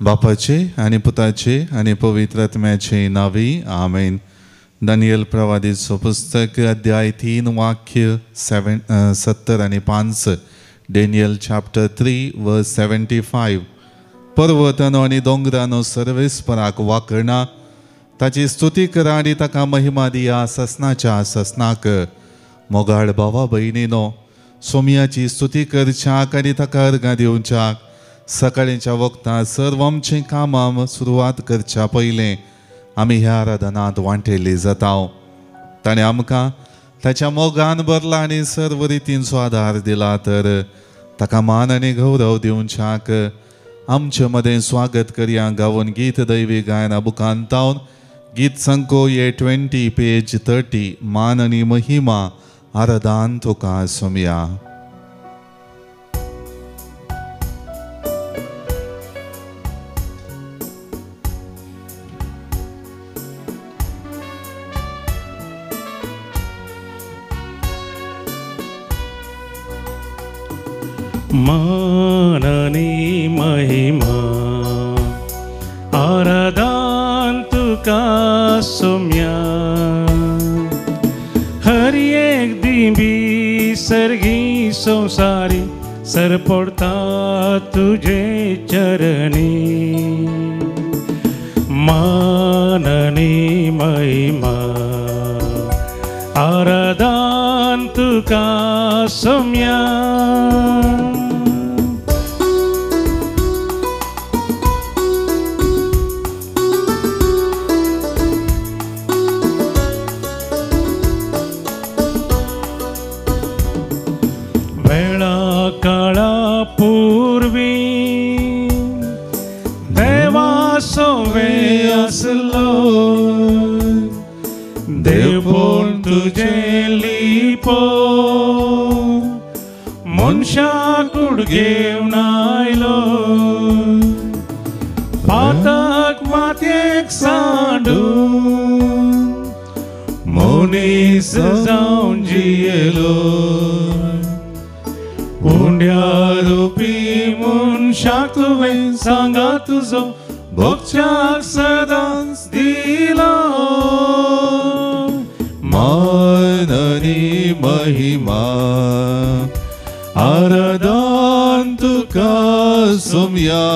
बापाचे आणि पुताचे आणि पवित्र आत्म्याचे नावे आमेन. दानियल प्रवादीचं पुस्तक अध्याय 3 वाक्य 70 आणि 5. डेनियल चॅप्टर 3 वर्स 75. पर्वतानो आणि दोंगरानो सर्वेस्पराक वाकणा, ताची स्तुती करा आणि ताका महिमा दिया. ससनाच्या ससनाक मोगाळ भावा भयणीनो, सोमयाची स्तुती करच्याक आणि ताका अर्घां दिवच्याक सकाळीच्या वक्तार सर्व आमचें कामां सुरवात करच्या पयलें आमी ह्या आराधनांत वांटेली जाता. ताणें आमकां ताच्या मोगान भरला आनी सर्व रितींचो आदार दिला, तर ताका मान आनी गौरव दिवच्याक आमचे मदें स्वागत करया. गावन गीत दैवी गायना बुकांत गीत संको ये 20 पेज 30. मान आनी महिमा आराधन तुका सोमया. मान आणि महिमा आराधन तुका सोम्या. हर एक दिबी सर्गी संसारी सर पडता तुझे चरणी. मान आणि महिमा आराधन तुका सोम्या. काळा पूर्वी देवा सोवे असलो, देव पण तुझे लिपो मनशा कुडगेवन आयलो. पातक मातयेक सांडून मनीस जावन जियेलो. उंड्या रुपी मनशाक तुवें सांगा तुजो भोगच्याक सदांच दिलो. मान आनी महिमा आराधन तुका सोमया.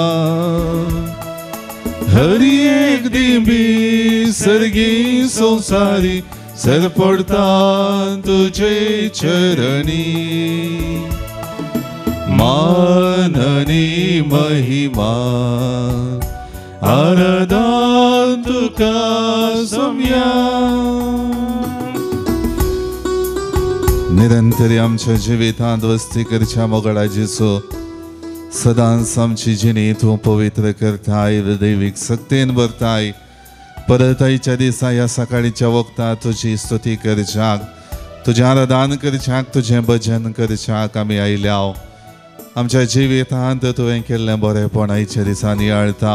हर एक दिबी सर्गी संसारी सर पडता तुझे चरणी. मान आनी महिमा आराधन तुका सोमया. निरंतरी आमच्या जिवितांत वस्ती करच्या मोगळाचेचो सदांच आमची जिणी तूं पवित्र करताय, दैवीक सक्तीन भरताय. परत आयच्या दिसा ह्या सकाळीच्या वक्तार तुजी स्तुती करच्याक, तुजें आराधन करच्याक, तुजें भजन करच्याक आमी आयल्या. आमच्या जिवितांत तुवें केल्लें बरेंपण आयच्या दिसांनी आळता.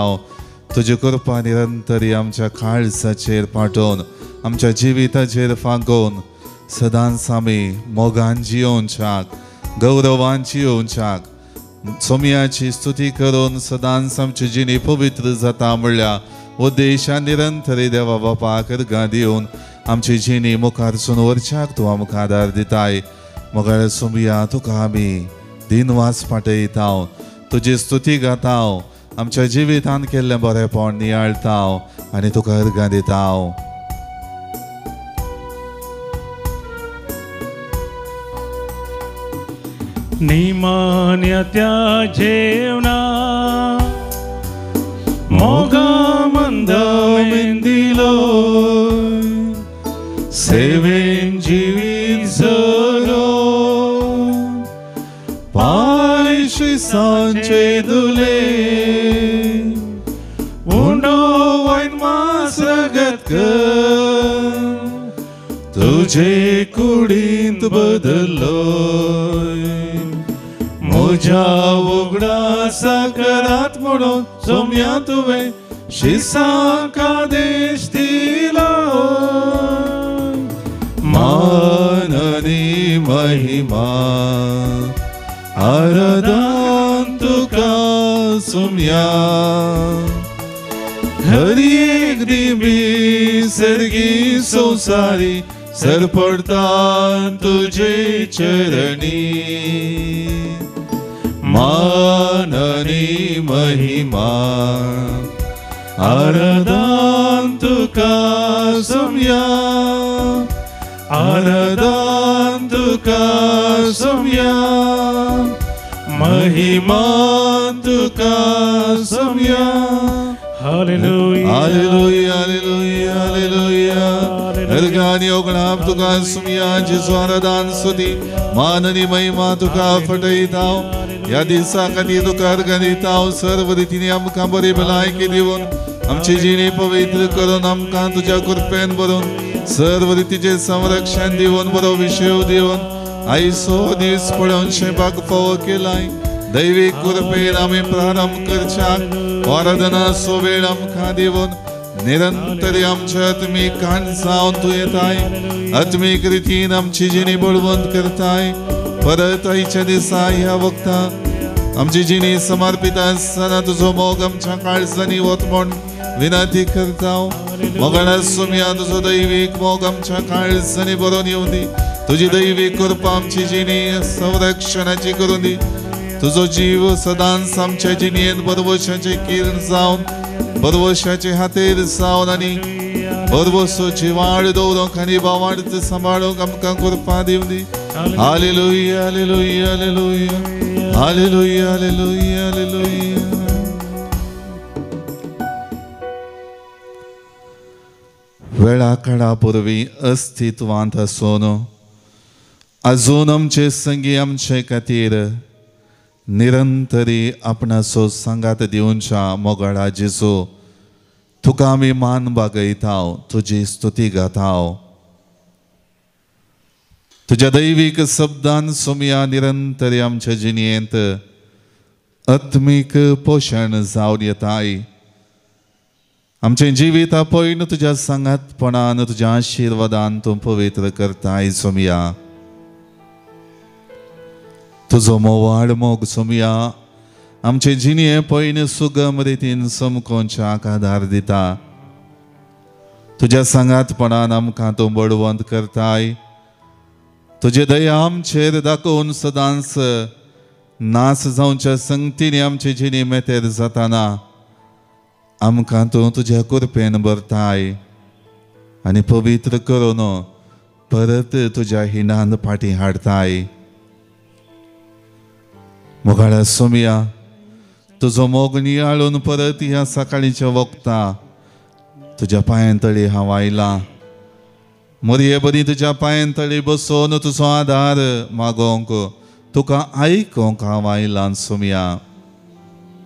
तुजी कृपा निरंतरी आमच्या काळजाचेर पाठोवन, आमच्या जिविताचेर फागोवन सदांच आमी मोगान जियोवच्याक, गौरवान जियोवच्याक, सोमयाची स्तुती करून सदांच आमची जिणी पवित्र जाता म्हणल्या उद्देशान निरंतरी देवा बापाक अर्घां दिवन आमची जिणी मुखारसून व्हरच्याक तूं आमकां आदार दिताय. मोगाळ सोमया तुका आमी दिनवास पाठयता, तुजी स्तुती गाता, आमच्या जिवितान केल्लें बरेंपण नियाळता आनी तुका अर्घां दिता. निमान्या त्या जेवणा मोगा मंद मेंदिलो, सेवेन जिवीत जगलो. पाय सांचे दुले उंडो वायन मास रगत कर, तुझे कुडींत बदलो. म्हज्या उगडा साकरात म्हणून सोमया तुवें शिसाक आदेश दिलो. मान आनी महिमा आराधन तुका सुम्या हरी एक दिबी सर्गी संसारी सरपडता तुझे चरणी मान आणि महिमा आराधन तुका सुम्या आराधन तुका सुम्या महिमा तुका सुम्या Hallelujah. Hallelujah, hallelujah, hallelujah. Ergani ognam tuka sumya jiswaradan sudi manani महिमा तुका फटयताव या दिसा खातीर तुका अर्गणिताव सर्व रितीने आमकां बरी भलायकी दिवन आमची जिणी पवित्र करून आमकां तुज्या कृपेन भरून सर्व रितीचे संरक्षण दिवन बरो विषय दिवन आयसो दीस पळोवनशे भाग फोव केलाय दैवीक कृपेन आमी प्रारंभ करच्याक आराधना सोवेळ आमकां दिवन निरंतर आमच्या आत्मीक काणसावन तूं येताय आत्मीक रितीन आमची जिणी बळवंत करताय परत आयच्या दिसा ह्या वक्ता आमची जिणी समर्पित आसतना तुजो मोग आमच्या काळजांनी वत म्हण विनंती करताव मोगणा सुम्या तुजो दैवीक मोग आमच्या काळजांनी बरोवन येवं दी तुजी दैवीक कृपा आमची जिणी संरक्षणाची करून दी तुझो जीव सदांच आमच्या जिणेंत बरवशाचे किरण जावन बरवशाचे हातेर जावन आनी बरवसोची वाड दवरूंक आनी बावार्थ सांबाळूंक आमकां कृपा दिवं दी hallelujah hallelujah hallelujah hallelujah hallelujah hallelujah वेळा काळा पूर्वी अस्तित्वांत आसून अजून आमचे संगी आमचे खातीर निरंतरी आपणाचो सांगात दिवनच्या मोगाळा जेजू तुका आमी मान बागयताव तुजी स्तुती गाताव तुझ्या दैवीक शब्दान सुम्या निरंतरी आमच्या जिणेंत आत्मीक पोषण जावन येताय आमचे जिवीता पयन तुज्या सांगातपणान तुज्या आशिर्वादान तूं पवित्र करताय सुम्या तुझो मोवाड मोग सुम्या आमचे जिणे पयन सुगम रितीन समकोवच्याक आदार दिता तुज्या सांगातपणान आमकां तूं बळवंत करताय तुजे दया आमचेर दाखोवन सदांच नास जावच्या संगतीने आमचे जिणे मेतेर जाताना आमकां तूं तुज्या कृपेन भरताय आनी पवित्र करून परत तुज्या हिणान फाटीं हाडताय मोगाळा सुम्या तुजो मोग नियाळून परत ह्या सकाळीच्या वक्ता तुज्या पांयांतळी हांव आयलां मोरये बरी तुज्या पांयांतळी बसोन तुजो आदार मागोंक तुका आयकोंक हांव आयलां सुम्या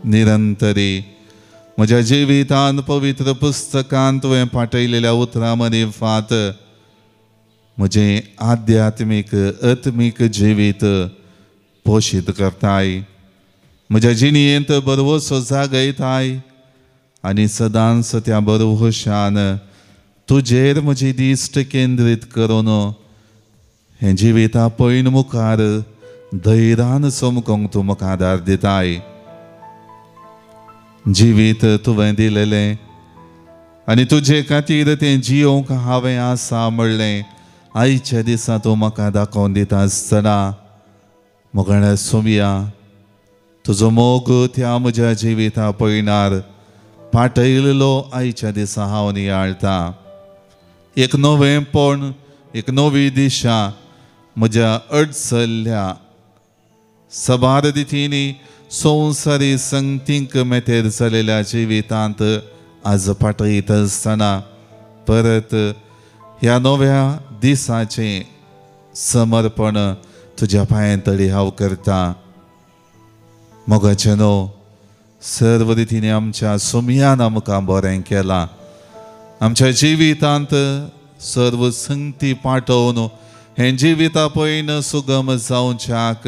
निरंतरी म्हज्या जिवितांत पवित्र पुस्तकांत तुवें पाठयलेल्या उतरां मदीं फात म्हजें आध्यात्मीक आत्मीक जिवीत पोषित करताय म्हज्या जिणेंत बरवसो जागयताय आनी सदांच त्या बरवशान तुजेर म्हजी दिश्ट केंद्रीत करून हें जिविता पयन मुखार धैर्यान समकोंक तूं म्हाका आदार दिताय जिवीत तुवें दिलेलें आनी तुजे खातीर तें जियोंक हांवें आसा म्हणलें आयच्या दिसा तूं म्हाका दाखोवन दिता आसतना मोगाळा सुम्या तुजो मोग त्या म्हज्या जिविता पयणार पाठयलेलो आयच्या दिसा हांव नियाळटा एक नवेंपण एक नवी दिशा म्हज्या अडचल्ल्या सबार रितींनी संवसारी संगतींक मेतेर जालेल्या जिवितांत आज पाठयत आसतना परत ह्या नव्या दिसाचें समर्पण तुज्या पांयांतळी हांव करता मोगाचें न्हू सर्व रितींनी आमच्या सुम्यान आमकां बरें केलां आमच्या जिवितांत सर्व संगती पाठोवन हें जिविता पयन सुगम जावच्याक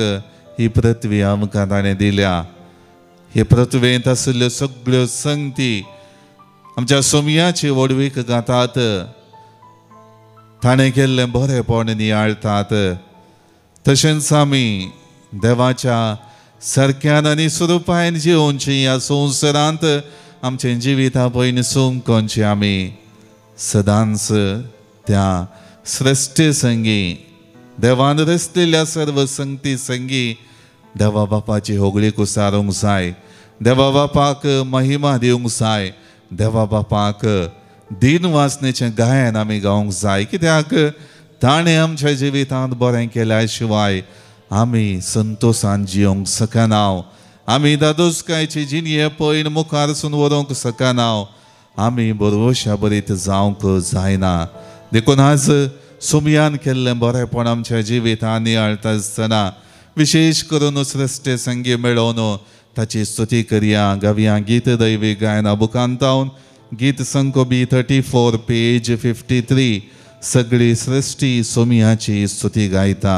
ही पृथ्वी आमकां ताणें दिल्या हे पृथ्वेंत आशिल्ल्यो सगळ्यो संगती आमच्या सुम्याची वडवीक गातात ताणें केल्लें बरेंपण नियाळतात तशेंच आमी देवाच्या सारक्यान आनी स्वरुपान जिवोवची ह्या संवसारांत आमचे जिविता पयलीं सोमकोनची आमी सदांच त्या श्रेष्ठ संगी देवान रचलेल्या सर्व संगती संगी देवा बापाची होगळी कुसारूंक जाय, देवा बापाक महिमा दिवंक जाय, देवा बापाक दिन वाचनेचें गायन आमी गावंक जाय, कित्याक ताणें आमच्या जिवितांत बरें केल्या शिवाय आमी संतोशान जियोंक शकना, आमी दादोसकायची जिणये पयन मुखार सून व्हरूंक शकना, आमी बरोवशा बरीत जावंक जायना. देखून आज सुमयान केल्लें बरेंपण आमच्या जिवितांत नियाळटा आसतना विशेष करून श्रेष्ठ संगी मेळोवन ताची स्तुती करया. गावया गीत दैवी गायना बुकांतावन गीत संक B34 पेज 53 सगळी सृष्टी सोमयाची स्तुती गायता.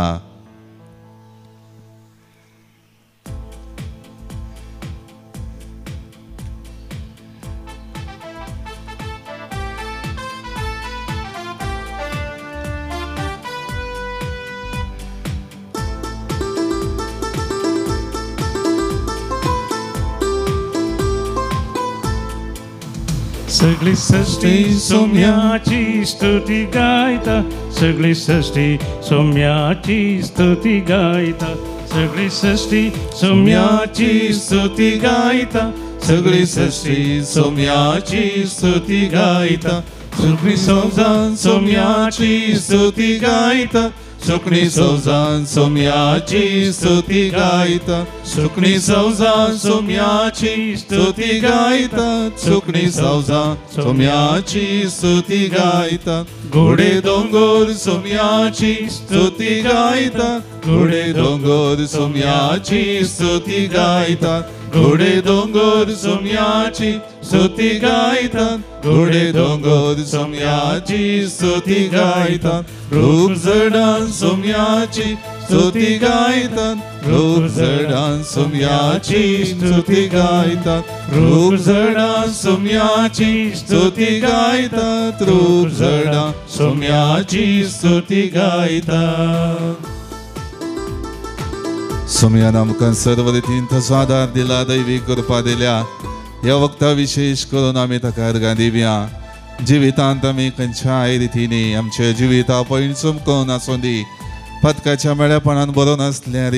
सगळी सृष्टी सोम्याची स्तुती गायता, सगळी सृष्टी सोम्याची स्तुती गायता, सगळी सृष्टी सोम्याची स्तुती गायता, सगळी सृष्टी सोम्याची स्तुती गायता, सगळी संवसार सोम्याची स्तुती गायता, सुकणी संवसार सोम्याची स्तुती गायता, सुकणी संवसार सोम्याची स्तुती गायता, सुकणी संवसार सोम्याची स्तुती गायता, घोडे दोंगर सोम्याची स्तुती गायता, घोडे दोंगर सोम्याची स्तुती गायता, घोडे दोंगर सोम्याची स्तुती गायतात, घोडे दोंगर सोम्याची स्तुती गायतात, रूप जडान सोम्याची स्तुती गायतात, रूप जडान सोम्याची स्तुती गायतात, रूप जडान सोम्याची स्तुती गायतात, रूप जडान सोम्याची स्तुती गायतात. सोमयान आमकां सर्व रितीन तसो आदार दिला, दैवी कृपा दिल्या. ह्या वक्ता विशेष करून आमी ताका अर्गां दिवया. जिवितांत आमी खंयच्याय रितीनी आमच्या जिविता पयलीं चुमकोन आसूं दी, पदकाच्या मेळेपणान बरोवन आसल्यार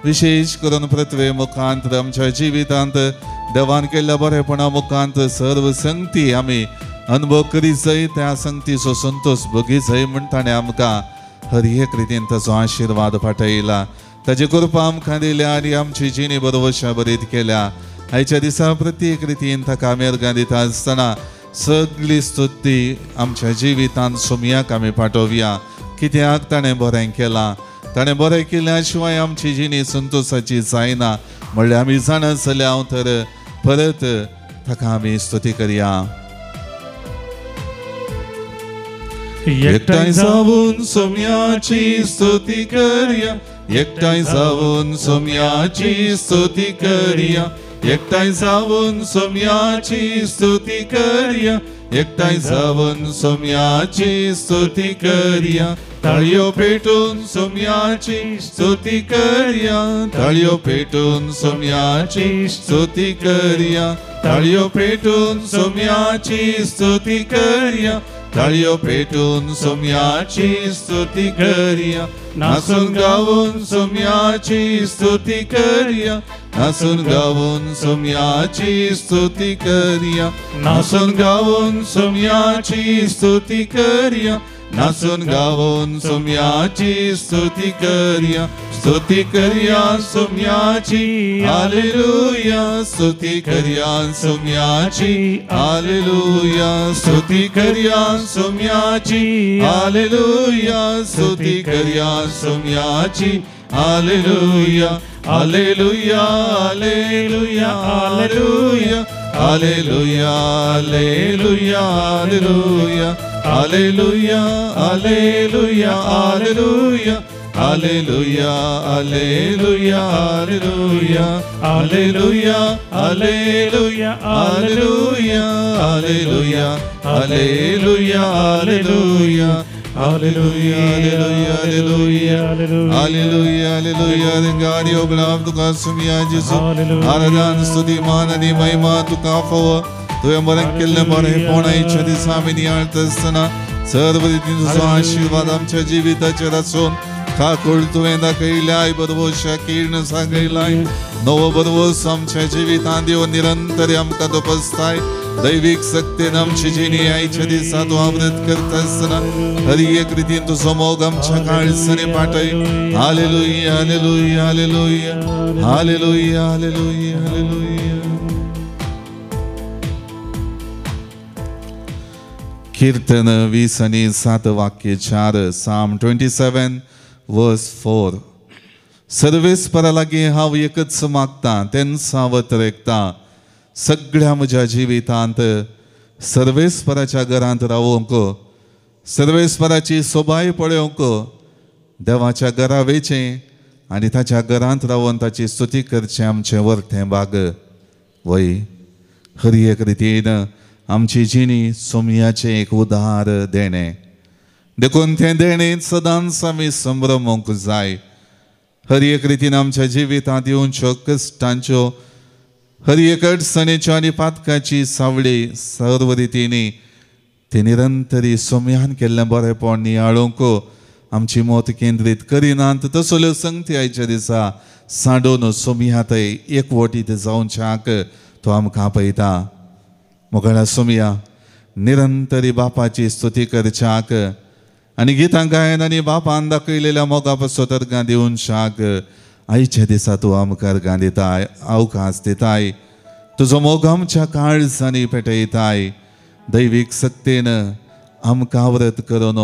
विशेष करून पृथ्वे मुखांत आमच्या जिवितांत देवान केल्ल्या बरेपणा मुखांत सर्व संगती आमी अनुभव करी जाय, त्या संगतीचो संतोष भोगी जाय म्हण ताणें आमकां हर एक रितीन ताचो आशिर्वाद पाठयला. ताची कृपा आमकां दिल्या आनी आमची जिणी बरोवशा बरीत केल्या. आयच्या दिसा प्रत्येक रितीन ताका आमी अर्गां दिता आसतना सगळी स्तुती आमच्या जिवितांत सोमयाक आमी पाठोवया, कित्याक ताणें बरें केलां. ताणें बरें केल्या शिवाय आमची जिणी संतोशाची जायना म्हणल्यार आमी जाणत जाल्यार हांव तर परत ताका आमी स्तुती करया. एकठांय जावून सोमयाची स्तुती करया, एकठांय जावून सोमयाची स्तुती करया, एकठांय जावून सोमयाची स्तुती करया, एकठांय जावून सोमयाची स्तुती करया. ताळयो पेटून सोमयाची स्तुती करया, ताळयो पेटून सोमयाची स्तुती करया, ताळयो पेटून सोमयाची स्तुती करया, ताळयो पेटून सोमयाची स्तुती करया. नाचून गावून सोमयाची स्तुती करया, नाचून गावून सोमयाची स्तुती करया, नाचून गावून सोमयाची स्तुती करया, नाचून गावून सोमयाची स्तुती करया. स्तुती करया सोमयाची हालेलुया, स्तुती करया सोमयाची हालेलुया, स्तुती करया सोमयाची हालेलुया, स्तुती करया सोमयाची hallelujah. Hallelujah hallelujah hallelujah, hallelujah hallelujah hallelujah, hallelujah hallelujah hallelujah, hallelujah hallelujah hallelujah, hallelujah hallelujah hallelujah, hallelujah hallelujah hallelujah, Hallelujah, hallelujah, hallelujah, Hallelujah, hallelujah. Ringari oblav tuka sumya Jesu. Aradan studi manani महिमा तुका फाव. तुझ्या मरण केल्ले बरे पोणायच्या दिसा नियाळत असताना सर्व रीतीन तुझो आशीर्वाद आमच्या जिविताचेर आसून ठाकूर तुवें दाखयल्याय बरोबर कीर्ण सांगयलाय नवो बरोबर आमच्या जिवितांत येवन निरंतर आमकां तपासताय दैवीक सक्तीन आमची जिणी आयच्या दिसा तूं अमृत करता आसतना हर एक रितीन तुजो मोग आमच्या काळजांनी पाठय. Hallelujah, hallelujah, hallelujah, hallelujah, hallelujah, hallelujah. कीर्तन 20:7 वाक्य 4 Psalm 27 verse 4. सर्वेस्परा लागीं हांव एकच मागतां तें सावत रेखता सगळ्या म्हज्या जिवितांत सर्वेस्पराच्या घरांत रावूंक सर्वेस्पराची सोबाय पळोवंक देवाच्या घरा वेचें आनी ताच्या घरांत रावून ताची स्तुती करचें आमचें वर्तें भाग. वय हर एक रितीन आमची जिणी सोमयाचें एक उदार देणें देखून तें देणें सदांच आमी संभ्रमूंक जाय. हर एक रितीन आमच्या जिवितांत येवच्यो कश्टांच्यो हर एक अडचणीच्यो आनी पातकाची सावळी सर्व रितींनी ते निरंतरी सोम्यान केल्लें बरेपण नियाळूंक आमची मोत केंद्रीत करिनात. तसल्यो संगती आयच्या दिसा सांडून सोमयाथंय एकवटीत जावच्याक तो आमकां आपयता. मोगळा सोमया निरंतरी बापाची स्तुती करच्याक आनी गितां गायन आनी बापान दाखयलेल्या मोगा पासो अर्गां दिवच्याक आयच्या दिसा तूं आमकां अर्गां दिताय अवकाश दिताय. तुजो मोग आमच्या काळजांनी पेटयताय. दैवीक सक्तीन आमकां व्रत करून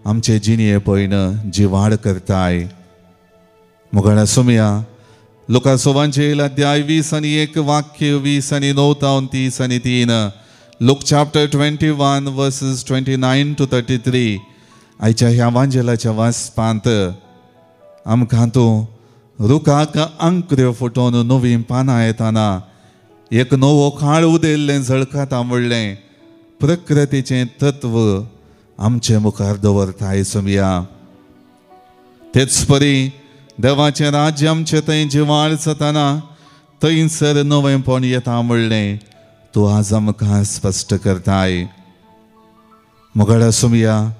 आमचे जिणये पयन जिवाड करताय. मोगळा सोमया लुकासोवांचेल अध्याय 20:1 वाक्य 20:9-30-3. Look chapter 21 verses 29-33. आयच्या ह्या वांजेलाच्या वाचपांत आमकां तूं रुखाक अंकुऱ्यो फुटोवन नवीं पानां येताना एक नवो काळ उदेल्लें झळकाता म्हणलें प्रकृतीचें तत्व आमचे मुखार दवरताय सोमया. तेच परी देवाचें राज्य आमचें थंय जिवाळ जाताना थंयसर नवेंपण येता म्हणलें तूं आज आमकां स्पश्ट करताय. मोगळा सोमया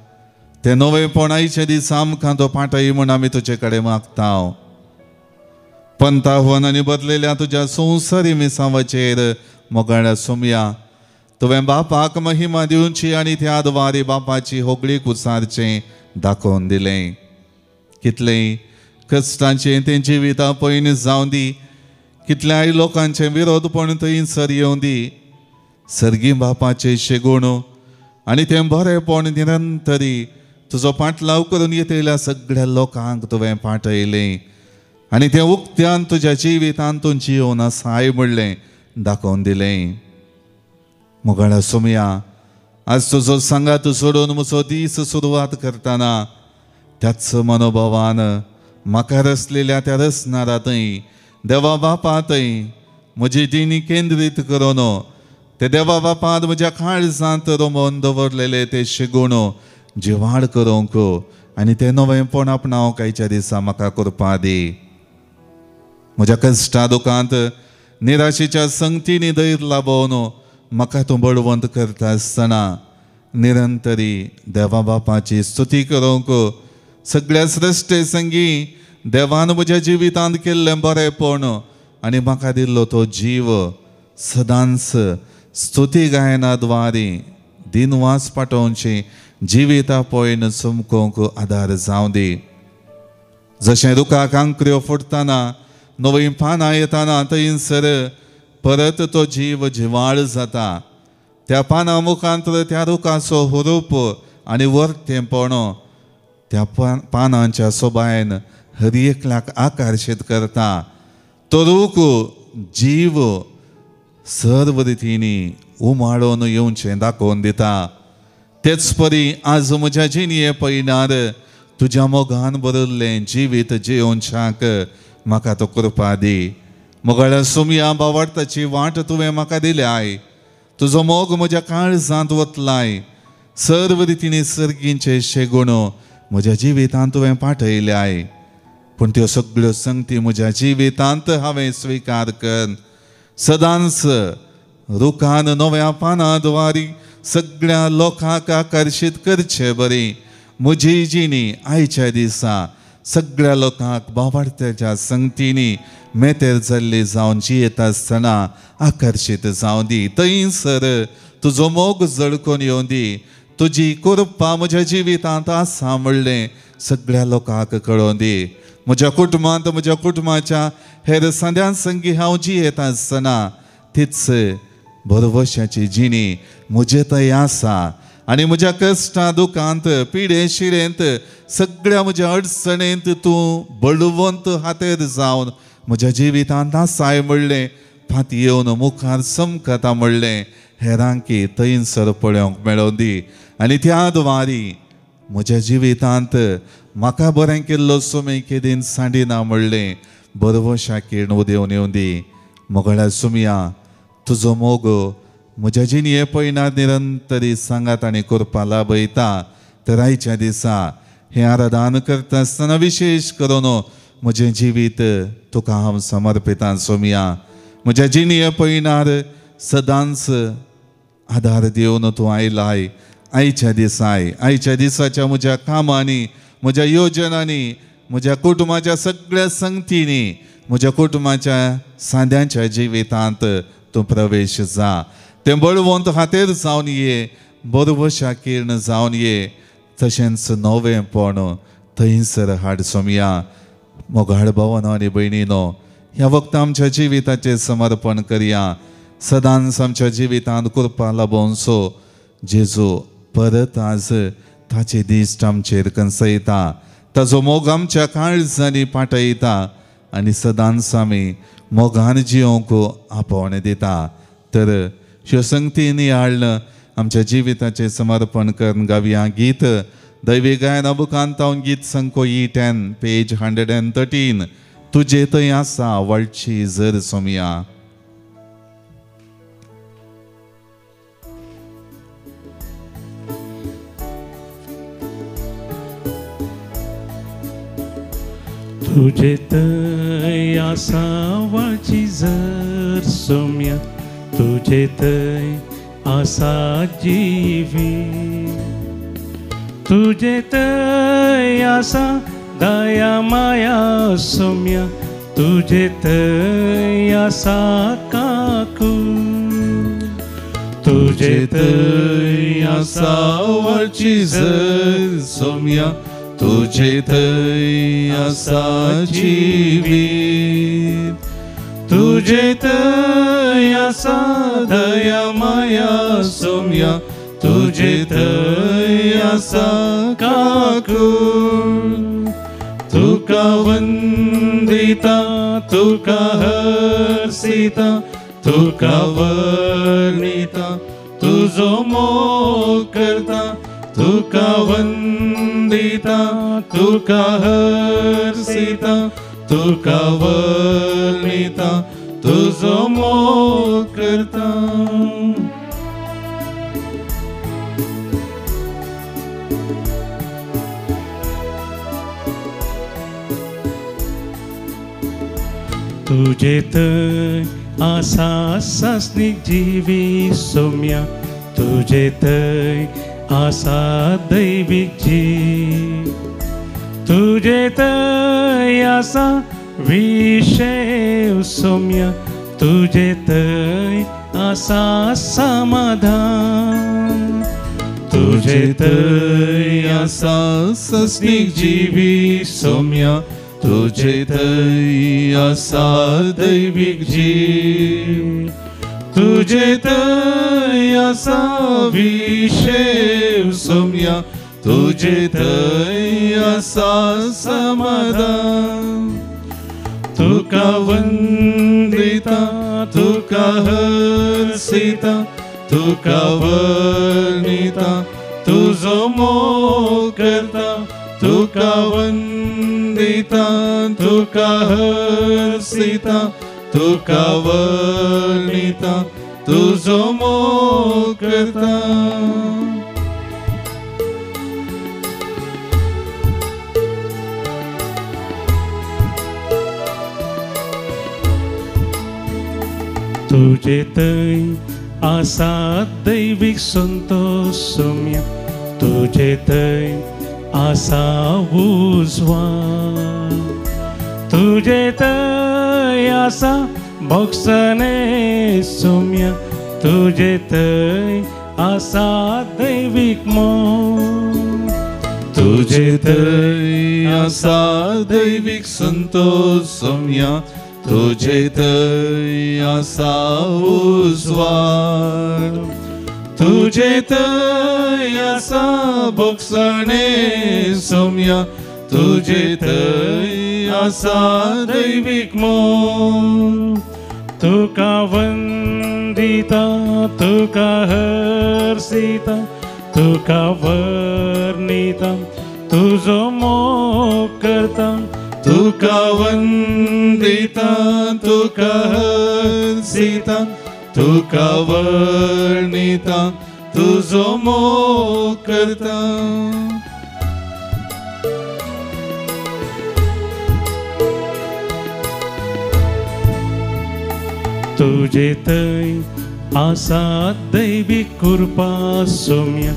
तें नवेंपण आयच्या दिसा आमकां तो पाठय म्हूण आमी तुजे कडेन मागता. पंतावन आनी बदलेल्या तुज्या संवसारी मिसांवाचेर मोगळ्या सोमया तुवें बापाक महिमा दिवची आनी त्या द्वारे बापाची होगळीक उसारचें दाखोवन दिलें. कितलें कश्टांचें तें जिविता पयलीं जावं दी कितल्याय लोकांचें विरोधपण थंयसर येवं दी. सर्गी बापाचें शेगूण आनी तें बरेंपण निरंतरी तुजो पाटलाव करून येतल्या सगळ्या लोकांक तुवें पाठयलें आनी तें उक्त्यान तुज्या जिवितांत तूं जियोन आसाय म्हणलें दाखोवन दिलें. मोगळा सोमया आज तुजो सांगात सोडून म्हजो दीस सुरवात करतना त्याच मनोभावान म्हाका रचलेल्या त्या रचणारांतय देवा बापांतय म्हजी जिणी केंद्रीत करून ते देवा बापान म्हज्या काळजांत रोमोवन दवरलेले ते शेगूण जिवाड करूंक आनी ते नवेंपण आपणावंक आयच्या दिसा म्हाका करपा दी. म्हज्या कश्टा दुखांत निराशेच्या संगतींनी धैर्य लाभोवन म्हाका तूं बळवंत करता आसतना निरंतरी देवा बापाची स्तुती करूंक सगळ्या सृश्टे संगी देवान म्हज्या जिवितांत केल्लें बरेंपण आनी म्हाका दिल्लो तो जीव सदांच स्तुती गायना द्वारे दिनवास पाठोवची जिविता पळयन चमकोवंक आदार जावं दी. जशें रुखाक अंकुऱ्यो फुटतना नवीं पानां येताना थंयसर परत तो जीव जिवाळ जाता. त्या पानां मुखांतर त्या रुखाचो हुरूप आनी वर्तेपण त्या पानांच्या सोबायन हर एकल्याक आकर्शीत करता. तो रूख जीव सर्व रितींनी उमाळोवन येवचें दाखोवन दिता. तेच परी आज म्हज्या जिणये पयणार तुज्या मोगान बरयल्लें जिवीत जियोवच्याक म्हाका तो कृपा दी. मोगळ्या सोमया बावडताची वाट तुवें म्हाका दिल्याय. तुजो मोग म्हज्या काळजांत वतलाय. सर्व रितीने सर्गींचे शेगुण म्हज्या जिवितांत तुवें पाठयल्याय, पूण त्यो सगळ्यो संगती म्हज्या जिवितांत हांवें स्विकार कर. सदांच रुखान नव्या पानांद्वारी सगळ्या लोकांक आकर्शीत करचे बरी. म्हजी जिणी आयच्या दिसा सगळ्या लोकांक बाबार्थ्याच्या संगतींनी मेतेर जाल्ली जावन जियेत आसतना आकर्शीत जावं दी. थंयसर तुजो मोग जळकून येवं दी. तुजी कृपा म्हज्या जिवितांत आसा म्हणलें सगळ्या लोकांक कळोवन दी. म्हज्या कुटुंबांत म्हज्या कुटुंबाच्या हेर सद्या संगी हांव जियेत आसतना तीच भरवशाची जिणी म्हजे थंय आसा. आनी म्हज्या कश्टां दुखांत पिडे शिरेंत सगळ्या म्हज्या अडचणेंत तूं बळवंत हातेर जावन म्हज्या जिवितांत आसाय म्हणलें फाटीं येवन मुखार समकता म्हणलें हेरांकी थंयसर पळोवंक मेळोवन दी. आनी त्या द्वारी म्हज्या जिवितांत म्हाका बरें केल्लो सुमी केदीन सांडिना म्हणलें बरवशाकेर उदेवन येवं दी. मोगळ्या सुमया तुजो मोग म्हज्या जिणये पयना निरंतरी सांगात आनी करपा लाभयता. तर आयच्या दिसा हें आराधन करता आसतना विशेश करून म्हजें जिवीत तुका हांव समर्पितां सोमया. म्हज्या जिणये पयनार सदांच आधार दिवन तूं आयलाय. आयच्या दिसाच्या म्हज्या कामांनी म्हज्या योजनांनी म्हज्या कुटुंबाच्या सगळ्या संगतींनी म्हज्या कुटुंबाच्या सांद्यांच्या जिवितांत तूं प्रवेश जा. तें बळवंत हातेर जावन ये, बरवशा किर्ण जावन ये. तशेंच नवेंपण थंयसर हाड सोमया. मोगाळ भावानो आनी भयणीनो, ह्या वखदां आमच्या जिविताचें समर्पण करया. सदांच आमच्या जिवितांत कृपा लाभोवचो. जेजू परत आज ताचे दिश्ट आमचेर कंसयता, ताजो मोग आमच्या काळजांनी पाठयता आनी सदांच आमी मोगान जियोंक आपोवण दिता. तर ह्यो संगतींनी हाडलं आमच्या जिविताचें समर्पण करून गावया गीत. दैवी गायन अबुकांतावन गीत संको E10 पेज 113. तुजे थंय आसा व्हडची झर सोमया. तुजे थंय आसा व्हडची झर सोमया. तुजे थंय आसा जिवीत. तुजे थंय आसा दया माया सोम्या. तुजे थंय आसा काकू. तुजे थंय आसा व्हडची झर सोम्या. तुजे थंय आसा जिवीत. तुजे थंय आसा दया माया सोम्या. तुजे थंय आसा काकू. तुका वंदिता, तुका हर्षिता, तुका वर्णिता, तुजो मोग करता. तुका वंदिता, तुका हर्षिता, तुका वर्णिता, तुजो मोग करता. तुजे थंय आसा सासनीक जिवी सोम्या. तुजे थंय आसा दैवीक जीव. तुजे थंय आसा विशेव सोम्या. तुजे थंय आसा समाधान. तुजे थंय आसा सासनीक जिवी सोम्या. तुजे थंय आसा दैवीक जीव. तुजे थंय आसा विशेव सोम्या. तुजे थंय आसा समाधान. तुका वंदिता, तुका हर्षिता, तुका वर्णिता, तुजो मोग करता. तुका वंदिता, तुका हर्षिता, तुका वर्णिता, तुजो मोग करता. तुझे थंय आसा दैवीक संतोष सौम्य, तुझे थंय आसा उजवाड, तुझे थंय आसा मोक्षणे सौम्य, तुझे थंय आसा दैवीक मोग, तुझे थंय आसा दैवीक संतोष सौम्य, तुझे थंय आसा उजवाड, तुझे थंय आसा भोगसणे सौम्य, तुझे थंय आसा दैवीक मोग, तुका वंदिता तुका हर्षिता तुका वर्णिता तुझो मोग करता, तुका वंदिता तुका हर्षिता तुका वर्णिता तुझो मोग करता. तुझे थंय आसा दैवीक कृपा सौम्य,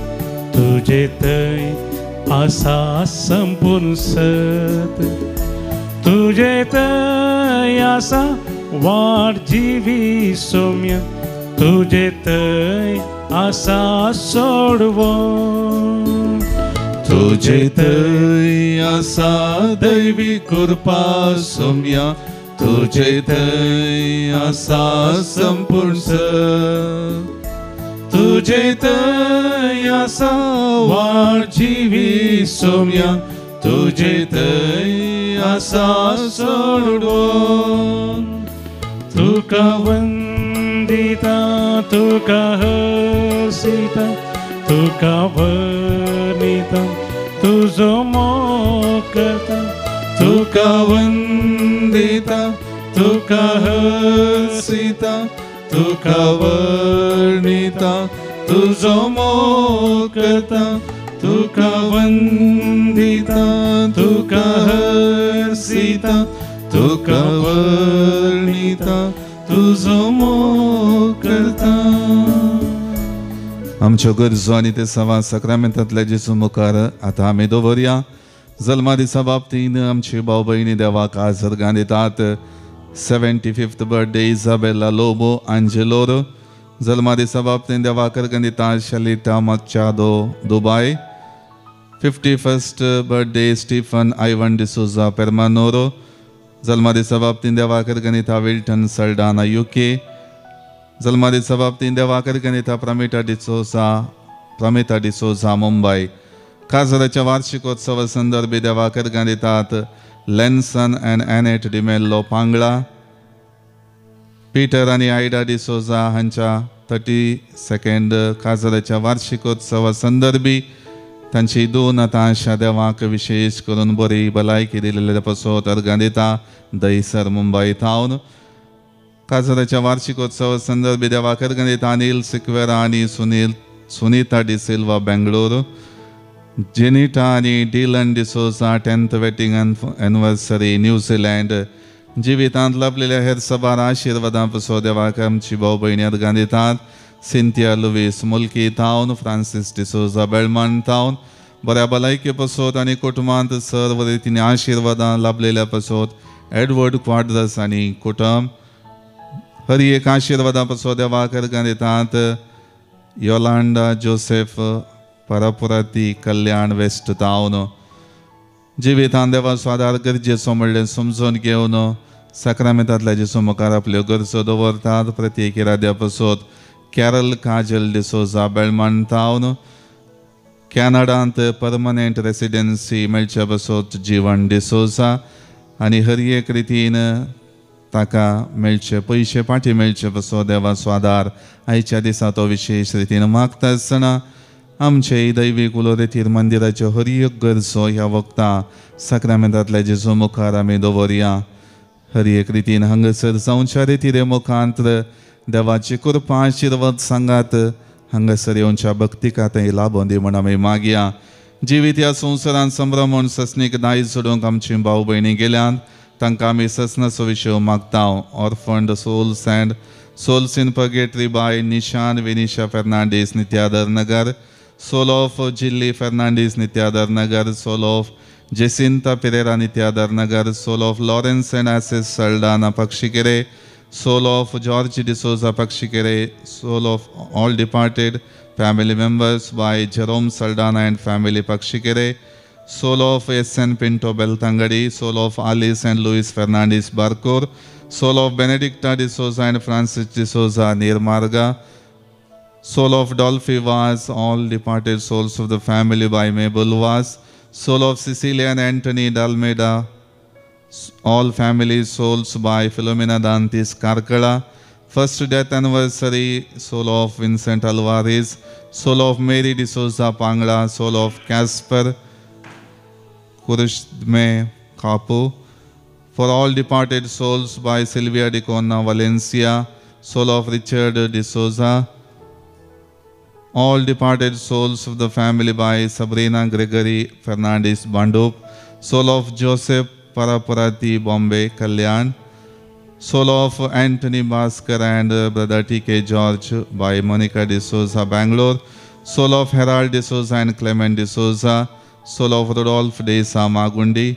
तुझे थंय आसा संपूर्ण सत, तुझे थंय आसा वाड जिवी सौम्य, तुझे थंय आसा सोडवो, तुझे थंय आसा दैवीक कृपा सौम्य, तुझे थंय आसा संपूर्ण सत, तुझे थंय आसा वाड जिवी सौम्य, तुझे थंय आसा सोडवो, तुका वंदिता तुका हर्षिता तुका वर्णिता तुझो मोग करता, तुका वंदिता तुका हर्षिता तुका वर्णिता तुझो मोग करता, तुका वंदिता तुका हर्षिता तुका वर्णिता तुझो मोग करता. आमच्यो गरजो आनी ते सवा सक्रामेंतांतल्या जेजू मुखार आतां आमी दवरया. जल्मा दिसा बाबतीन आमची भाव भयणी देवाक आजर्गां दितात. 75th birthday Isabella Lobo Angelore. जल्मा दिसा बाबतीन देवाक अर्गां दिता Shalita Machado Dubai. 51st birthday Stephen Ivan D'Souza Permannur. जल्मा दिसा बाबतीन देवाक अर्गां दिता विल्टन सल्डाना UK. जल्मा दिसा बाबतीन देवाक अर्गां दिता प्रमिता डिसोजा मुंबई. काजराच्या वार्षिकोत्सव संदर्भी देवाक अर्गां दितात लेन्सन एंड एनेट डिमेल्लो पांगळा. पीटर आनी आयडा डिसोजा हांच्या 32nd काजराच्या वार्षिकोत्सव संदर्भी तांची 2 आतां आशा देवाक विशेष करून बरी भलायकी दिलेल्या पासत अर्गां दिता दहिसर मुंबई थावन. काजराच्या वार्षिकोत्सव संदर्भी देवाक अर्गां दिता अनिल सिक्वेरा आनी सुनीता डिसिल्वा बेंगळूर. जेनिटा आनी Dylan D'Souza 10th wedding anniversary New Zealand. जिवितांत लाभलेल्या हेर सबार आशिर्वादां पासो देवाक आमची भाव भयणी अर्गां दितात. सिंथिया लुईस मुल्की थावन. फ्रांसिस डिसोजा बेळमंट थावन. बऱ्या भलायकी पासत आनी कुटुंबांत सर्व रितीने आशिर्वादां लाभलेल्या पासत एडवर्ड क्वाड्रस आनी कुटुंब. हर एक आशिर्वादां पासो देवाक अर्गां दितात. योलांडा जोसेफ परपुराती कल्याण वेस्ट थावन. जिवितांत देवा स्वादार गरजेचो म्हणलें समजून घेवन सक्रामेंतांतल्या जेजू मुखार आपल्यो गरजो दवरतात. प्रत्येक इराद्या पासत कॅरल काजल डिसोजा बेळमंट थावन. कॅनडांत परमनंट रेसिडेन्सी मेळच्या पासत जीवन डिसोजा आनी हर एक रितीन ताका मेळचे पयशे फाटीं मेळचे पासो देवा स्वादार आयच्या दिसा तो विशेष रितीन मागता आसतना आमचे दैवीक उलोरेतीर मंदिराच्यो हर एक गरजो ह्या वखदां सक्रामेंतांतल्या जेजू मुखार आमी दवरया. हर एक रितीन हांगासर जावच्या रितीरे मुखांत्र देवाची कृपा आशिर्वाद सांगात. हांगासर येवच्या भक्तिकांतय लाभोवन दी म्हण आमी मागया. जिवीत ह्या संवसारांत संभ्रमण ससनीक दायज सोडूंक आमची भाव भयणी गेल्यात तांकां आमी ससनाचो विशय मागता. Orphaned souls and Souls in Purgatory by Nishan Vinisha Fernandez, Nityadar Nagar. Soul of Jilly Fernandez, Nityadar Nagar. Soul of Jacinta Pereira, Nityadar Nagar. Soul of Lawrence and Assis Saldana, Pakshikere. Soul of George D'Souza, Pakshikere. Soul of all departed family members by Jerome Saldana and family, Pakshikere. Soul of S.N. Pinto Beltangadi. Soul of Alice and Luis Fernandez, Barkur. Soul of Benedicta D'Souza and Francis D'Souza, Nirmarga. Soul of Dolphy Vaz, all departed souls of the family by Mabel Vaz. Soul of Cecilia and Anthony Dalmeda, all family souls by Philomena Dantis Karkala. First death anniversary, soul of Vincent Alvarez. Soul of Mary D'Souza Pangla. Soul of Casper Kurishme Kapu. For all departed souls by Silvia Dicona Valencia. Soul of Richard D'Souza. All departed souls of the family by Sabrina Gregory Fernandez Bandup. Soul of Joseph Parapurati Bombay Kalyan. Soul of Anthony Bhaskar and brother T.K. George by Monica D'Souza Bangalore. Soul of Harold D'Souza and Clement D'Souza. Soul of Rodolph Desa Magundi.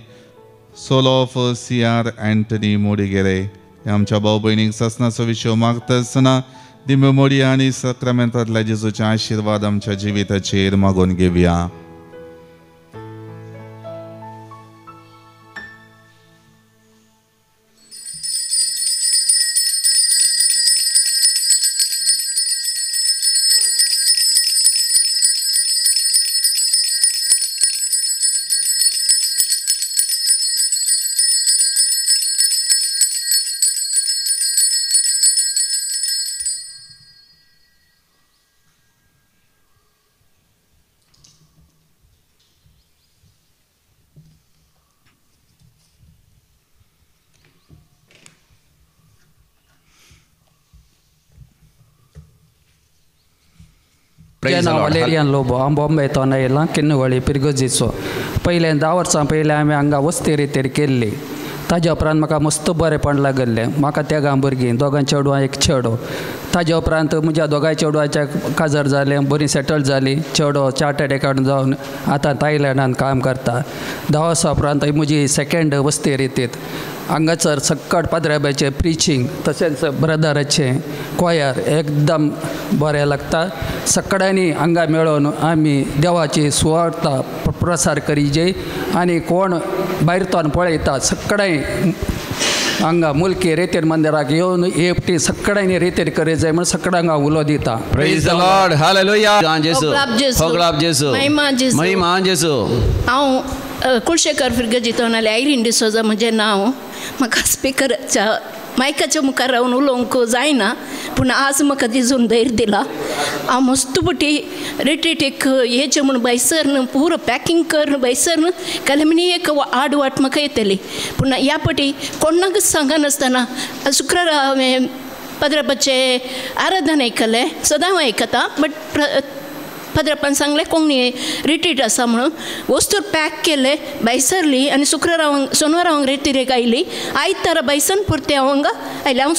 Soul of C.R. Anthony Modigere. आमच्या भाऊ बहिणीक ससनाचो विशय मागता आसतना दिव्य मोडी आणि सक्रमेंतांतल्या जेजूचे आशीर्वाद आमच्या जिविताचेर मागून घेवया. वलेरियन लोबो आम बॉम्बे तो येयला किन्नवळी पिरगजीचो पयले 10 वर्सां पयलीं हांवें हांगा वस्ती रितीर केल्ली. ताजे उपरांत म्हाका मस्त बरेंपण लागलें. म्हाका त्या भुरगीं दोगां चेडवां एक चेडो. ताजे उपरांत म्हज्या दोगांय चेडवांच्या काजर जालें, बरी सेटल जाली. चेडो चार्टर्ड अकाउंटंट जावन आतां थायलंडान काम करता. 10 वर्सां उपरांत म्हजी सेकंड वस्ती रितीत हांगासर सक्कट पाद्रेबाचें प्रिचींग तशेंच ब्रदराचें क्वायर एकदम बरें लागता. सगळ्यांनी हांगा मेळून आमी देवाची सुवार्ता प्रसार करीजे आनी कोण भायरतोन पळयता सगळें हांगा मुल्की रेतीर मंदिराक येवन एकटी सगळ्यांनी रेतीर करी जाय म्हण सगळ्यांक हांव उलो दिता. Praise the lord hallelujah. होगलाब जेसू महिमा जेसू. हांव कुळशेकर फिरगजीतोनाले आयरीन डिसोजा म्हजें नांव. म्हाका स्पिकराच्या मायकाच्या मुखार रावन उलोवंक जायना पूण आज म्हाका दिसून धैर्य दिला. हांव मस्तपटी रिट्रीटीक येचें म्हूण बायसर न्हू पुरो पॅकींग कर न्हू बायसर न्हू काल्यार म्हणी एक आड वाट म्हाका येतली पूण ह्या फाटी कोणाक सांगनासतना शुक्रार हांवें पद्रपाचें आराधन आयकलें. सदां हांव आयकतां बट पद्रपान सांगलें कोंकणी रिट्रीट आसा म्हणून वस्तूर पॅक केले बायसरली आनी शुक्रार हांव सोनवार हांव रिट्रीट आयली. आयतारा बायसन पुरते हांव हांगा आयलें. हांव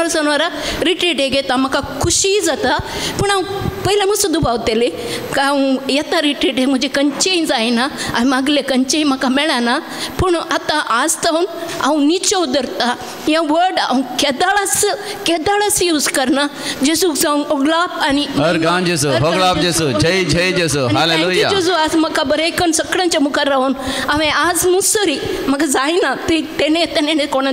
सोनवारा रिट्रीटेक येता म्हाका खुशी जाता पूण हांव पयलें मातसो दुबावतली हांव येता रिट्रीटेक म्हजें खंयचेंय जायना. हांवें मागलें खंयचेंय म्हाका मेळना पूण आतां आज तावन हांव निचो धरता. हें वर्ड हांव केदाळस यूज करना. जेजूक जावं ओगलाप आनी होगलाब जेसू. जय जय जेसू. हालेलुया. जेजू आज म्हाका बरें करून सगळ्यांच्या मुखार रावन हांवें आज मुसरी म्हाका जायना तेणे कोणा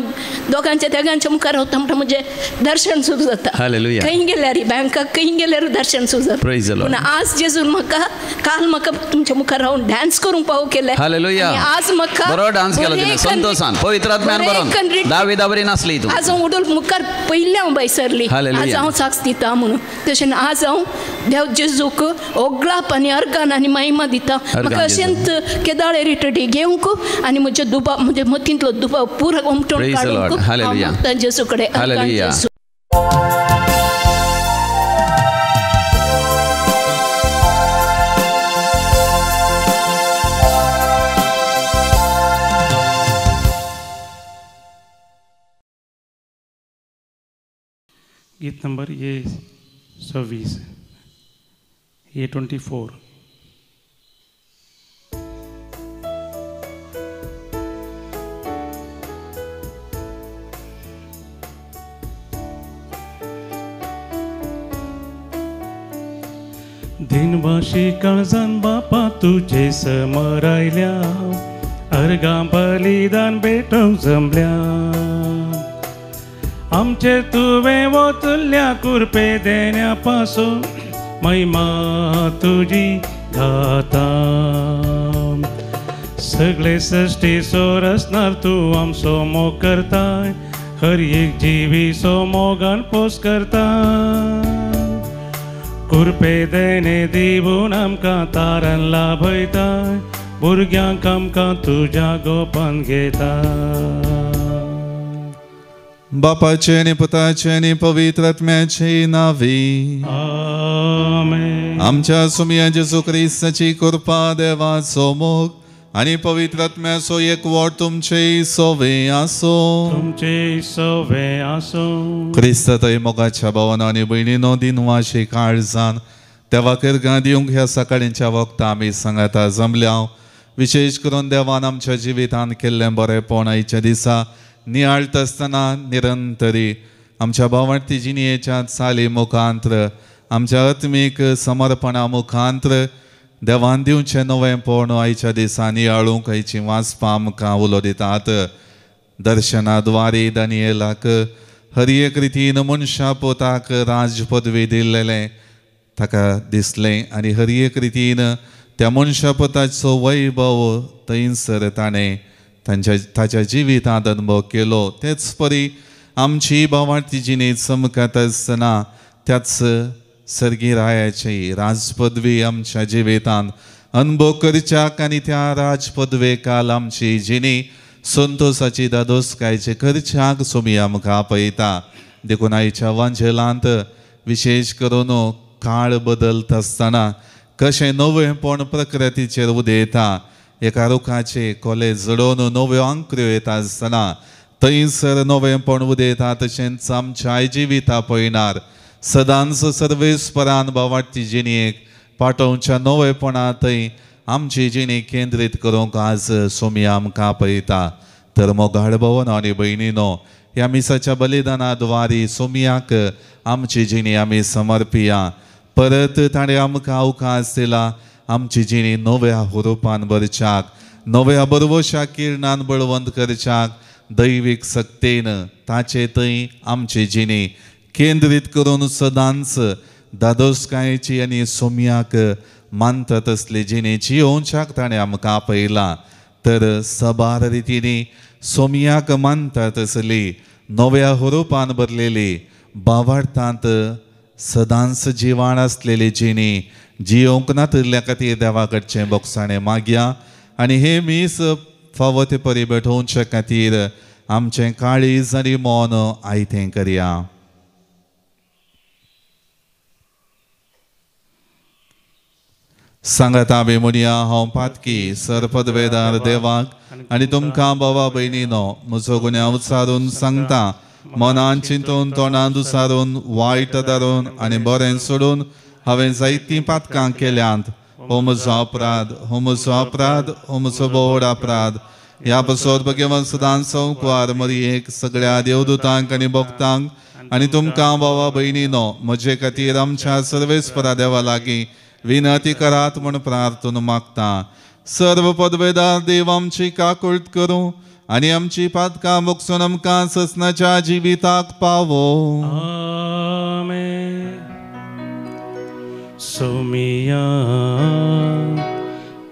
दोगांच्या तेगांच्या मुखार रावता म्हणटा म्हजें दर्शन सुरू जाता. हालेलुया. खंय गेल्यार बँकाक खंय गेल्यार दर्शन सुरू जाता. पूण आज जेजून म्हाका काल म्हाका तुमच्या मुखार रावन डान्स करूंक पावो केले. हालेलुया. आज म्हाका बरो डान्स केलो तुवें संतोषान पवित्र आत्म्यान बरोवन दाविदा बरी नाचली तूं. आज हांव उडोल मुखार पयलें हांव बायसरली. आज हांव साक्ष दिता म्हणून तशें आज हांव देव जेजूक ओगलाप आनी अर्गान आनी महिमा दिता. म्हाका अशेंत केदाळे रिट्रीटी घेवंक आनी म्हज्या मतींतलो दुबाव पुरो उमटून काडूंक हांव मागता जेजू कडेन. गीत नंबर ये 26 ये 24 दिनवाशी काळजान बापा तुझे समोर आयल्या अर्गां बलिदान भेटवंक जमल्या आमचे तुवें वतल्या कुरपे देण्या पासून महिमा तुजी गाता सगळे सृष्टी सोर असणार तूं आमचो मोग करताय हर एक जिवी सो मोगान पोस करता कुरपे देणे दिवून आमकां तारण लाभयताय भुरग्यांक आमकां तुज्या गोपान घेता बापाचे आनी पुताचे आनी पवित्र आत्म्याचे नांवी आमेन. आमच्या सुमिया जेजू क्रिस्ताची कृपा देवाचो मोग आनी पवित्र आत्म्याचो एकवट तुमचे सोवे आसो तुमचे सोवे आसो. क्रिस्त थंय मोगाच्या भावानो आनी भयणीनो दिनवाशी काळजान देवा करगां दिवंक ह्या सकाळींच्या वखदां आमी सांगाता जमल्या विशेष करून देवान आमच्या जिवितान केल्लें बरेंपण आयच्या दिसा नियाळत आसतना निरंतरी आमच्या भावार्थी जिणेच्या चाली मुखांत्र आमच्या आत्मीक समर्पणा मुखांत्र देवान दिवचें नवेंपण आयच्या दिसा नियाळूंक आयची वाचपां आमकां उलो दितात. दर्शनाद्वारे दानियेलाक हर एक रितीन मनशा पोताक राज पदवी दिल्लेलें ताका दिसलें आनी हर एक रितीन त्या मनशा पोताचो वैभव थंयसर ताणें ताच्या जिवितांत अनुभव केलो. तेच परी आमची भावार्थी जिणेंत चमकत आसतना त्याच सर्गी रायाची राजपदवी आमच्या जिवितांत अनुभव करच्याक आनी त्या राजपदवेकाल आमची जिणी संतोषाची दादोसकायची करच्याक सोमी आमकां आपयता. देखून आयच्या वांजेलांत विशेष करून काळ बदलत आसतना कशें नवेंपण प्रकृतीचेर उदेता एका रुखाचे कोले जडोवन नव्यो आंकड्यो येता आसतना थंयसर नवेंपण उदेता तशेंच आमच्या जिविता पळयणार सदांच सर्वेस्परान भावार्थी जिणेक पाठोवच्या नवेपणां थंय आमची जिणी केंद्रीत करूंक आज सोमी आमकां आपयता. तर मोगाळ भवन आनी भयणीनो ह्या मिसाच्या बलिदाना द्वारे सोमयाक आमची जिणी आमी समर्पिया. परत ताणें आमकां अवकाश दिला आमची जिणी नव्या हुरूपान भरच्याक नव्या बरवशा किरणान बळवंत करच्याक दैवीक सक्तेन ताचे थंय आमची जिणी केंद्रीत करून सदांच दादोसकायेची आनी सोमयाक मानता तसली जिणेची येवच्याक ताणें आमकां आपयला. तर सबार रितीनी सोमयाक मानता तसली नव्या हुरूपान भरलेली भावार्थांत सदांच जिवाण आसलेली जिणी जियोंक नातल्या खातीर देवा कडचें बोगसाणें मागया आनी हे मीस फावो ते परी भेटोवचे खातीर आमचें काळीज आनी मोन आयतें करया. सांगात आमी म्हणया हांव पातकी सरपदवेदार देवाक आनी तुमकां बाबा भयणीनो म्हजो गुन्यांव उचारून सांगता मनान चिंतून तोंडांत उसारून वायट धरून आनी बरें सोडून हांवें जायतीं पातकां केल्यांत. हो म्हजो अपराध हो म्हजो अपराध हो म्हजो बोड अपराध. ह्या पासत भगवान सदांच संकवार मरयेक सगळ्या देवदूतांक आनी भक्तांक आनी तुमकां बाबा भयणीनो म्हजे खातीर आमच्या सर्वेस्परा देवा लागीं विनंती करात म्हूण प्रार्थना मागता. सर्व पदवेदार देव आमची काकूळट करूं आनी आमची पातकां बगसून आमकां ससनाच्या जिविताक पावो. आमेन. सोमिया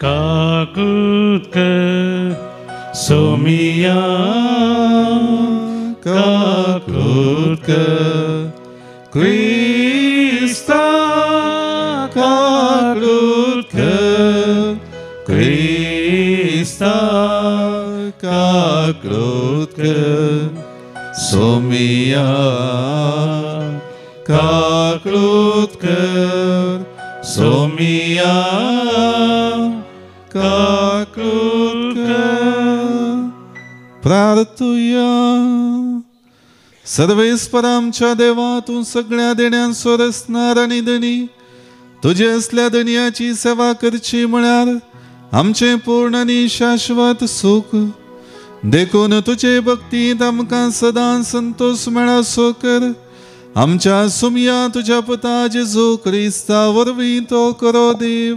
काकूट कर सोमिया काकूट कर क्रिस्ता काकूट कर क्रिस्ता काकूट कर सोमिया काकूट कर सोमिया काकूट कर. प्रार्थुया. सर्वेस्पर आमच्या देवा, तू सगळ्या देण्यांचो रचणार आणि धनी, तुझे असल्या धनियाची सेवा करची म्हळ्यार आमचे पूर्ण आणि शाश्वत सुख. देखून तुझे भक्तीत आमकां सदां संतोष मेळासो कर. आमच्या सुमया तुझ्या पुता जेजू क्रिस्ता वरवीं तो करो देव.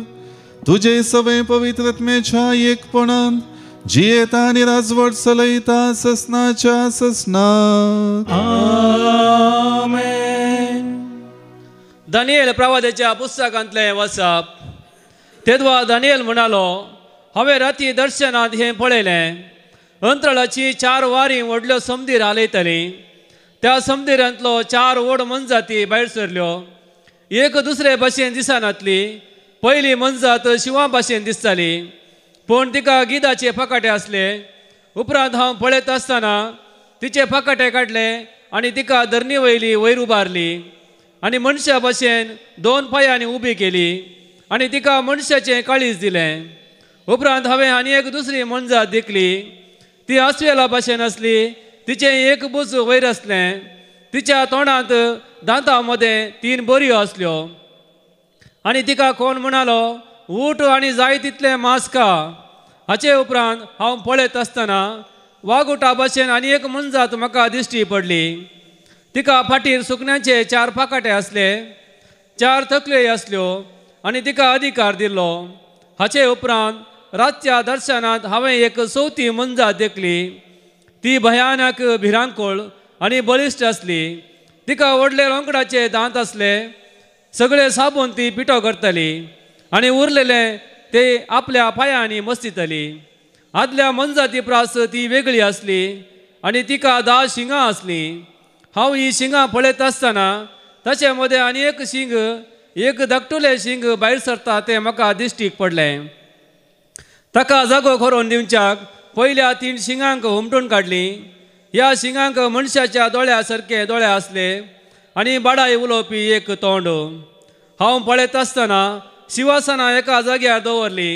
तुझे सवे पवित्रत्मेच्या एकपणान जियेता आणि राजवट चलयता ससनाच्या ससनाक. आमेन. दानियेल प्रवाद्याच्या पुस्तकांतले वाचप. तेदवा दानियेल म्हणालो, हांवें राती दर्शनांत हें पळयलें. अंतराळाची 4 वारी व्हडल्यो समधीर आलयतली. त्या समधिरांतलो 4 व्हड मनजाती भायर सरल्यो. एक दुसरे भाशेन दिसनातली. पयली मनजात शिवा भाशेन दिसताली, पूण तिका गिधाचे फकाटे आसले. उपरांत हांव पळयत आसतना तिचे फकाटे काडले आनी तिका धरणी वयली वयर उबारली आनी मनशा भाशेन 2 पांयांनी उबी केली आनी तिका मनशाचें काळीज दिलें. उपरांत हांवें आनी एक दुसरी मनजात देखली. ती आसवेला भाशेन आसली. तिचें एक भूज वयर आसलें. तिच्या तोंडांत दांतां मदें 3 बरयो आसल्यो. आनी तिका कोण म्हणालो, ऊठ आनी जाय तितलें मांस खा. हाचे उपरांत हांव पळयत आसतना वागुटा भाशेन आनी एक मनजात म्हाका दिश्टी पडली. तिका फाटीर सुकण्याचे 4 फाकाटे आसले. 4 तकल्योय आसल्यो आनी तिका अधिकार दिल्लो. हाचे उपरांत रातच्या दर्शनांत हांवें एक 4थी मनजात देखली. ती भयानक भिरांकूळ आनी बलिश्ट आसली. तिका व्हडले लोंकडाचे दांत आसले. सगळे साबून ती पिठो करतली आनी उरलेले ते आपल्या पांयांनी मस्तितली. आदल्या मनजाती प्रास ती वेगळी आसली आनी तिका 10 शिंगां आसली. हांव ही शिंगां पळयत आसतना ताचे मदें आनी एक शिंग, एक धाकटुलें शिंग भायर सरता तें म्हाका दिश्टीक पडलें. ताका जागो करून दिवच्याक पयल्या 3 शिंगांक हुमटून काडली. ह्या शिंगांक मनशाच्या दोळ्या सारके दोळे आसले आनी बाडाय उलोवपी एक तोंड. हांव पळयत आसतना शिवासनां एका जाग्यार दवरली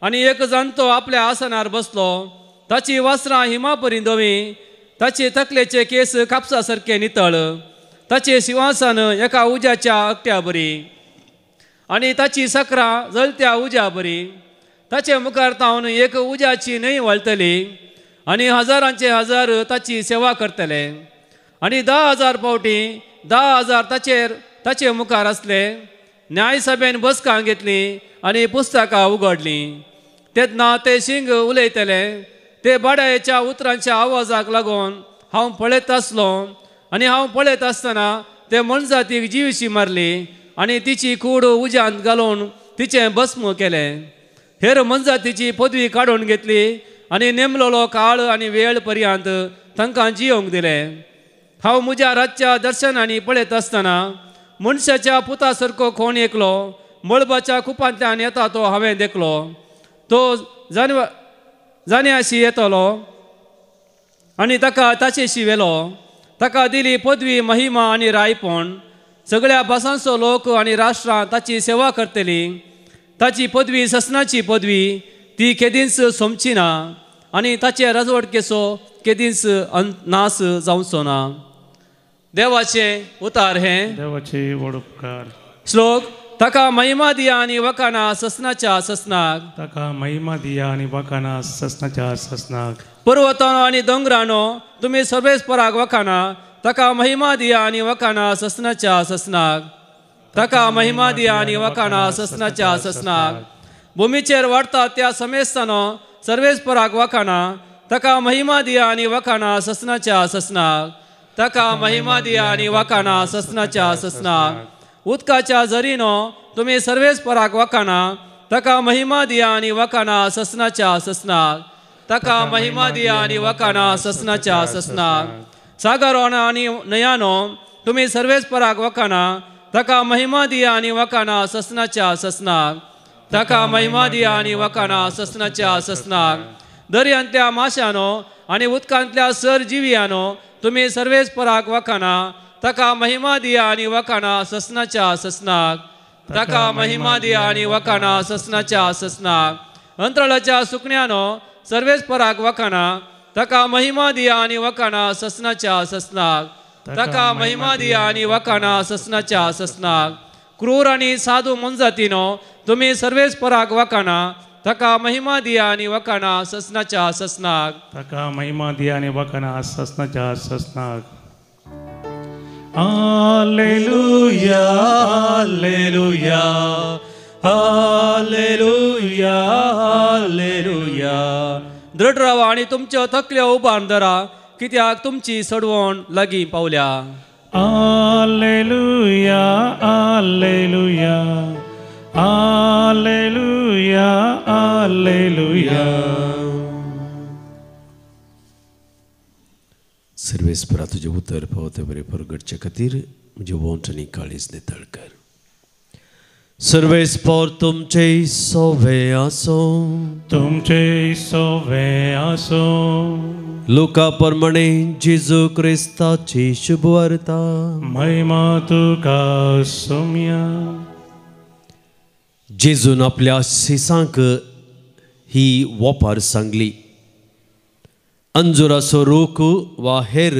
आनी एक जाणटो आपल्या आसनार बसलो. ताची वस्त्रां हिमा परी धवी, ताचे तकलेचे केस कापसा सारके नितळ. ताचे शिवासन एका उज्याच्या अकट्या बरी आनी ताची सकरां जळत्या उज्या बरी. ताचे मुखार तावन एक उज्याची न्हंय वळटली आनी हजारांचे हजार ताची सेवा करतले. आनी 10,000 पावटी 10,000 ताचे मुखार आसले. न्यायसभेन बसका घेतली आनी पुस्तकां उगडली. तेन्ना ते शिंग उलयतले. ते बाड्याच्या उतरांच्या आवाजाक लागून हांव पळयत आसलो आनी हांव पळयत आसतना ते मनजातीक जीवशी मारली आनी तिची कूड उज्यांत घालून तिचें भस्म केलें. हेर मनजातीची पदवी काडून घेतली आनी नेमलेलो काळ आनी वेळ पर्यंत तांकां जियोंक दिलें. हांव म्हज्या रातच्या दर्शनांनी पळयत आसतना मनशाच्या पुता सारको कोण एकलो मळबाच्या कुपांतल्यान येता तो हांवें देखलो. तो जाण्याशी येतलो आनी ताका ताचेशी व्हेलो. ताका दिली पदवी, महिमा आनी रायपण. सगळ्या भासांचो लोक आनी राष्ट्रां ताची सेवा करतली. ताची पदवी ससनाची पदवी, ती केदींच सोमची ना आनी ताचे राजवटकेचो केदींच नास जावचो ना. देवाचे उतार हे. देवाचे व्हड उपकार. श्लोक. ताका महिमा दिया आनी वखाना ससनाच्या ससनाक. ताका महिमा दिया आनी वखाना ससनाच्या ससनाक. पर्वतानो आनी दोंगरानो तुमी सर्वेस्पराक वखाना. ताका महिमा दिया आनी वखाना ससनाच्या ससनाक. ताका महिमा दिया आनी वखाना ससनाच्या ससनाक. भुमीचेर वाडटा त्या समेस्तानो सर्वेस्पराक वखाना. ताका महिमा दिया आनी वखाना ससनाच्या ससनाक. ताका महिमा दिया आनी वखाना ससनाच्या ससनाक. उदकाच्या झरीनो तुमी सर्वेस्पराक वखाना. ताका महिमा दिया आनी वखाना ससनाच्या ससनाक. ताका महिमा दिया आनी वखाना ससनाच्या ससनाक. सागरानो आनी नयानो तुमी सर्वेस्पराक वखाना. ताका महिमा दिया आनी वखाना ससनाच्या ससनाक. ताका महिमा दिया आनी वखाना ससनाच्या ससनाक. दर्यांतल्या माशानो आनी उदकांतल्या सर जिवियानो तुमी सर्वेस्पराक वखाना. ताका महिमा दिया आनी वखाना ससनाच्या ससनाक. ताका महिमा दिया आनी वखाना ससनाच्या ससनाक. अंतराळाच्या सुकण्यानो सर्वेस्पराक वखाना. ताका महिमा दिया आनी वखाना ससनाच्या ससनाक. ताका महिमा दिया आणि वखाना ससनाच्या ससनाक. क्रूर आणि साधू मनजातीनो तुम्ही सर्वेच पराक वखाना. ताका महिमा दिया आणि वखाना ससनाच्या ससनाक. ताका महिमा दिया आणि वखाना ससनाच्या ससनाक. Hallelujah hallelujah hallelujah hallelujah. दृढ रावा आणि तुमच्या थकल्या उभान धरा कित्याक तुमची सडवण लागीं पावल्या. Hallelujah hallelujah hallelujah hallelujah. सर्वेस्परा तुझे उतर पावते बरे परगडचे खातीर म्हजे वोंट आनी काळीज नितळ कर. सर्वेस्पर तुमचे सोवे आसो. तुमचे सोवे आसो. लोका प्रमाणे जेजू क्रिस्ताची शुभ वार्ता. महिमा तुका सोम्या. जेजून आपल्या शिसांक ही वोपार सांगली. अंजुराचो रूख वा हेर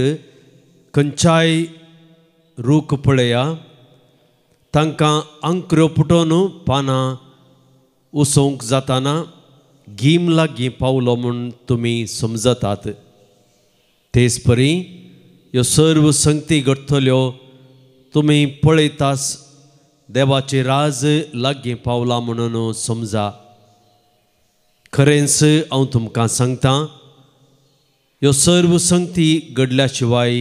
खंयच्याय रूख पळया तांकां अंकुऱ्यो पुटोवन पानां उसोवंक जाताना गीम लागीं पावलो म्हूण तुमी समजतात. तेच परी ह्यो सर्व संगती घडटल्यो तुमी पळयतास देवाचें राज लागीं पावला म्हणून समजा. खरेंच हांव तुमकां सांगतां ह्यो सर्व संगती घडल्या शिवाय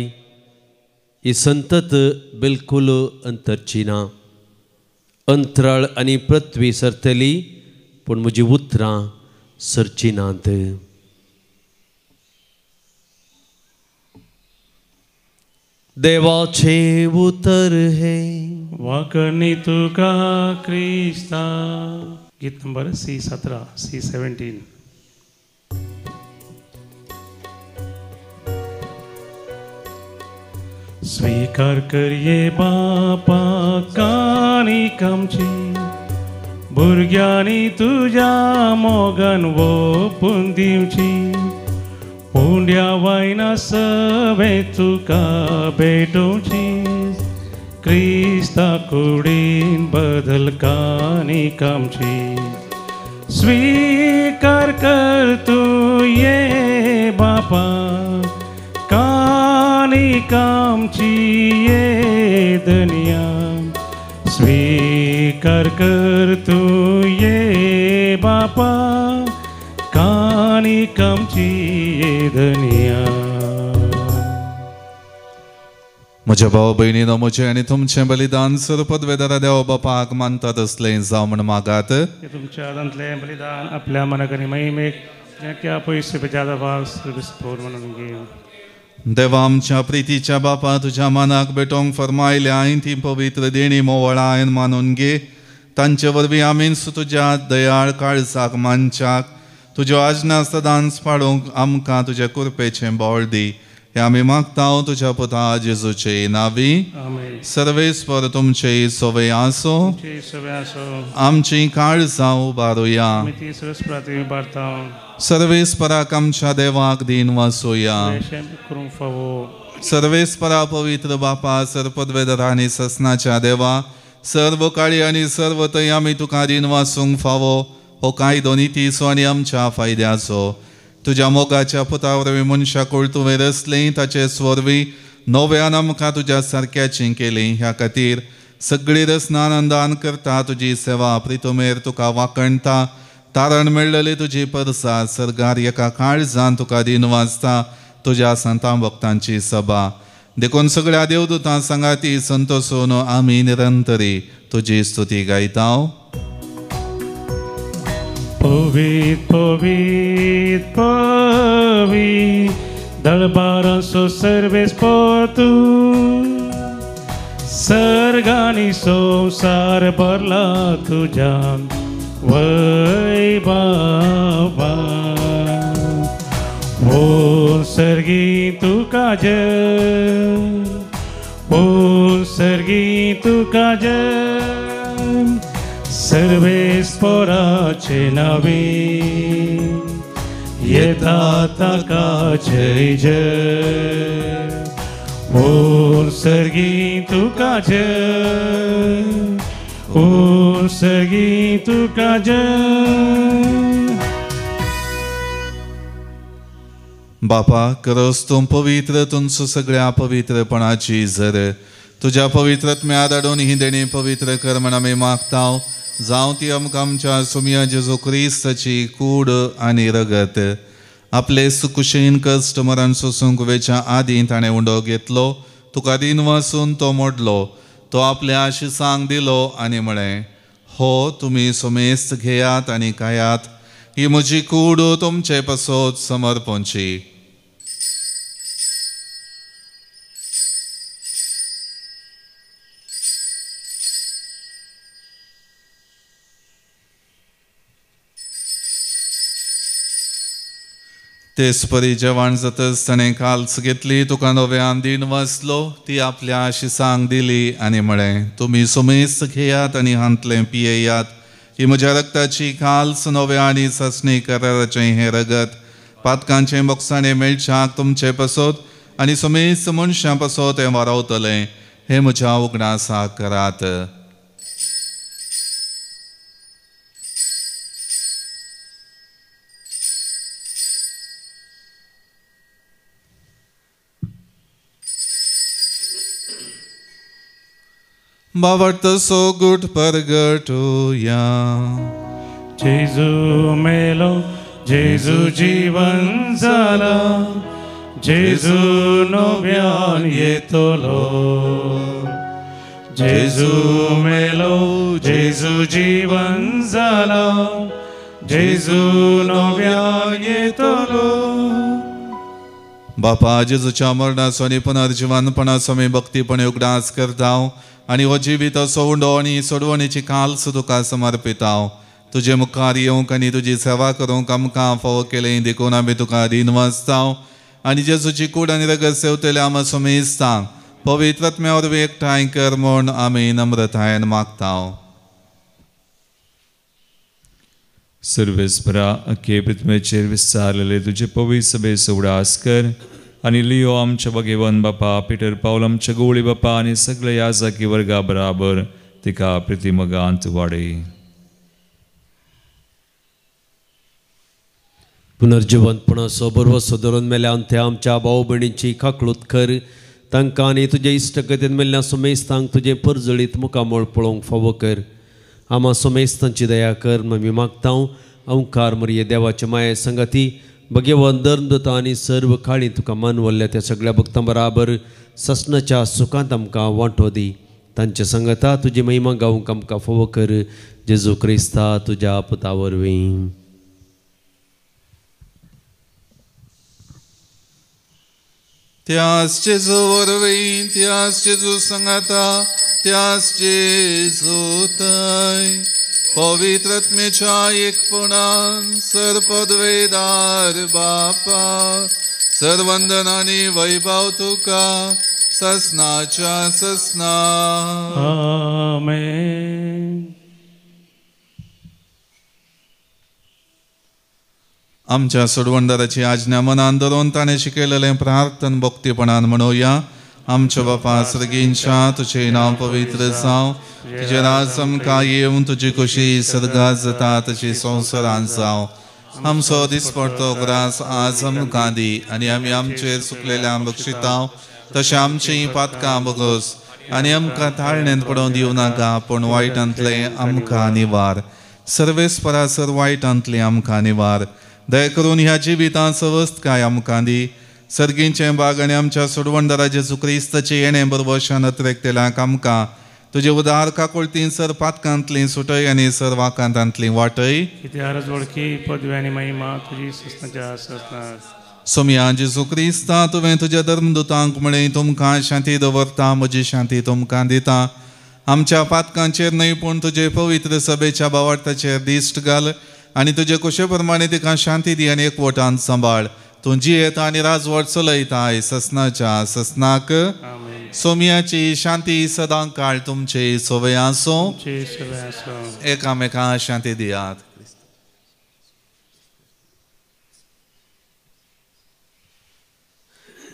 ही संतत बिलकुल अंतरची ना. अंतराळ आनी पृथ्वी सरतली पूण म्हजी उतरां सरची नात. देवाचे उतर हे वाकणी तुका क्रिस्ता. गीत नंबर C17 C17. स्वीकार करये बापा कानिक आमची भुरग्यांनी तुज्या मोगान ओपून दिवची. पुंड्या वायना सवे तुका भेटोवची. क्रिस्ता कुडीन बदल कानिक आमची. स्वीकार कर तू ये बापा कानिक आमची ये दुनिया. स्वीकार कर तू ये बापा कानिक आमची ये दुनिया. म्हज्या भाव भयणीनो म्हजें आनी तुमचें बलिदान सर्वपदवेदारा देवा बापाक मानतात असलें जावं म्हण मागात. तुमच्या आदांतलें बलिदान आपल्या मनाक आनी महिमेक त्या पयस बेजादा भाव सर्विस्फोर म्हणून घे. देवा आमच्या प्रितीच्या बापा तुज्या मनाक भेटोवंक फरमायल्या हांवें ती पवित्र देणी मोवळा हांवें मानून घे. तांचे वरवीं आमी तुज्या दयाळ काळजाक मानच्याक तुज्यो आज्ञा सदांच पाळूंक आमकां तुज्या कृपेचें बोळ दी. हे आमी मागता तुज्या पुता जेजूचे नांवी. सर्वेस्पर तुमचे सोवे आसो. आमची काळजां उबारुया. सर्वेस्पराक आमच्या देवाक दिन वासुया. सर्वेस्परा पवित्र बापा सर्पद्वेदरा आनी ससनाच्या देवा सर्व काळी आनी सर्व थंय आमी तुका दिन वासूंक फावो. हो कायदो नितीचो आनी आमच्या फायद्याचो. तुज्या मोगाच्या पुता वरवीं मनशाक तुवें रचलें ताचे स्वरवीं नव्यान आमकां तुज्या सारक्याचें केलें. ह्या खातीर सगळीं रसना आनंदान करता तुजी सेवा प्रितुमेर तुका वाकणटा. तारण मेळ्ळली तुजी परसा सरगार एका काळजान तुका दिन वाजता तुज्या संतां भक्तांची सभा. देखून सगळ्या देवदूतां सांगाती संतोषून आमी निरंतरी तुजी स्तुती गायता. Povit, povit, povit, दरबारां सो सर्वेस पोतू. सर्गानी संसार भरला तुझ्या वैभवा. ओ सर्गी तुका जय, ओ सर्गी तुका जय. सर्वेस्पराचे नावे येता ताका जय जय. सर्गी तुका जय, सर्गी तुका जय. बापा करोस तूं पवित्र तुमचो सगळ्या पवित्रपणाची झर तुझ्या पवित्रत्म्या धाडून ही देणी पवित्र कर म्हण आमी मागताव. जावं ती आमकां आमच्या सुमया जेजू क्रिस्ताची कूड आनी रगत. आपले सुकुशीन कश्ट मरण सोसूंक वेच्या आदीं ताणें उंडो घेतलो. तुका दिन वासून तो मोडलो. तो आपल्या आशिसांक दिलो आनी म्हळें, हो तुमी सोमेस्त घेयात आनी खायात. ही म्हजी कूड तुमचे पासत समर्पणची. तेच परी जेवण जातच ताणें काल्स घेतली. तुका नव्यान दिन वाचलो. ती आपल्या आशिसांक दिली आनी म्हळें, तुमी सुमेस्त घेयात आनी हांतलें पियेयात. ही म्हज्या रक्ताची काल्स नव्या आनी ससणी कराराचें हें रगत पातकांचें मोगसाणें मेळच्याक तुमचे पासत आनी सुमेस्त मनशां पासत हें वारवतलें. हें म्हज्या उगडासाक करात. बावडतो सो गुट परगटूया. जेजू मेलो, जेजू जीवन जाला, जेजू नव्यान येतलो. जेजू मेलो, जेजू जीवन जाला, जेजू नव्यान येतलो. बापा जेजूच्या मरणाचो आनी पुनर्जिवनपणाचो आमी भक्तीपणे उगडास करताव आनी हो जिवीत असो उंडो आनी सोडवणेची काल्स तुका समर्पिताव. तुजे मुखार येवंक आनी तुजी सेवा करूंक आमकां फावो केलें देखून आमी तुका दिन वाचताव आनी जेजूची कूड आनी रगत सेवतले आमी सुमेस्तांक पवित्रत्म्या वरवीं एकठांय कर म्हूण आमी नम्रतायेन मागताव. सर्वेस्परा अख्खे पृथ्वीचेर विस्तारलेले तुजे पवित्र सभेचो उगडास कर आनी लियो आमच्या भगेवन बापा, पिटर पावल आमच्या गवळी बापा आनी सगळे याजकी वर्गा बराबर तिका प्रतिमगांत वाडय. पुनर्जिवंतपणाचो बरवसो धरून मेल्यान ते आमच्या भाऊ भयणींची खाकळूत कर. तांकां आनी तुजे इश्टगतीन मेल्ल्या सुमेस्तांक तुजे परजळीत मुखामोळ पळोवंक फावो कर. आमा सुमेस्तांची दया कर म्हूण आमी मागतां. ओंकार मरिये देवाचे माये संगती भगेवन धर्मदूतां आनी सर्व काळी तुका मानवल्ल्या त्या सगळ्या भक्तां बराबर ससनाच्या सुखांत आमकां वांटो दी. तांच्या संगता तुजी महिमा गावंक आमकां फावो कर. जेजू क्रिस्ता तुज्या पुता वरवीं. त्याच जेजू वरवीं, त्याच जेजू संगता, त्याच जेजूताय पवित्रत्मेच्या एकपणान सरपदवेदार बापा सर्वंदन आनी वैभव तुका ससनाच्या ससना. आमेन. आमच्या सोडवंदाराची आज्ञा मनान धरून ताणें शिकयलेलें प्रार्थन भक्तीपणान म्हणुया. आमच्या बापा सर्गींच्या तुझे नांव पवित्र जावं. तुजें राज आमकां येवं. तुजी खुशी सर्गात जाता तशी संवसारांत जावं. आमचो दिसपडटो ग्रास आज आमकां दी आनी आमी आमचेर चुकलेल्यांक बक्षितांव तशें आमचीं पातकां बगोस आनी आमकां ताळणेंत पडोवन दिवं नाका पूण वायटांतलें आमकां निवार. सर्वेस्परासर वायटांतलें आमकां निवार. दया करून ह्या जिवितांत सवस्थकाय आमकां दी. सर्गींचें बाग आनी आमच्या सोडवणदारा जेजू क्रिस्ताचें येणें बरवशान अत्रेकतेल्यांक आमकां तुजे उदार काकुळतीन सर पातकांतलीं सुटय आनी सर वाकांतांतलीं वाटय. कित्यारच वळखी पदवी आनी महिमा तुजी ससनाच्या ससनास. सोम्या जेजू क्रिस्ता तुवें तुज्या धर्मदुतांक म्हणलें तुमकां शांती दवरता, म्हजी शांती तुमकां दिता. आमच्या पातकांचेर न्हय पूण तुजे पवित्र सभेच्या बावार्थाचेर दिश्ट घाल आनी तुजे कुशे प्रमाणे तिका शांती दी आनी एकवटान सांबाळ. तूं जियेता आनी राजवट चलयताय ससनाच्या ससनाक. सोम्याची शांती सदां काळ तुमचे सोबे आसूं. एकामेकांक शांती दियात.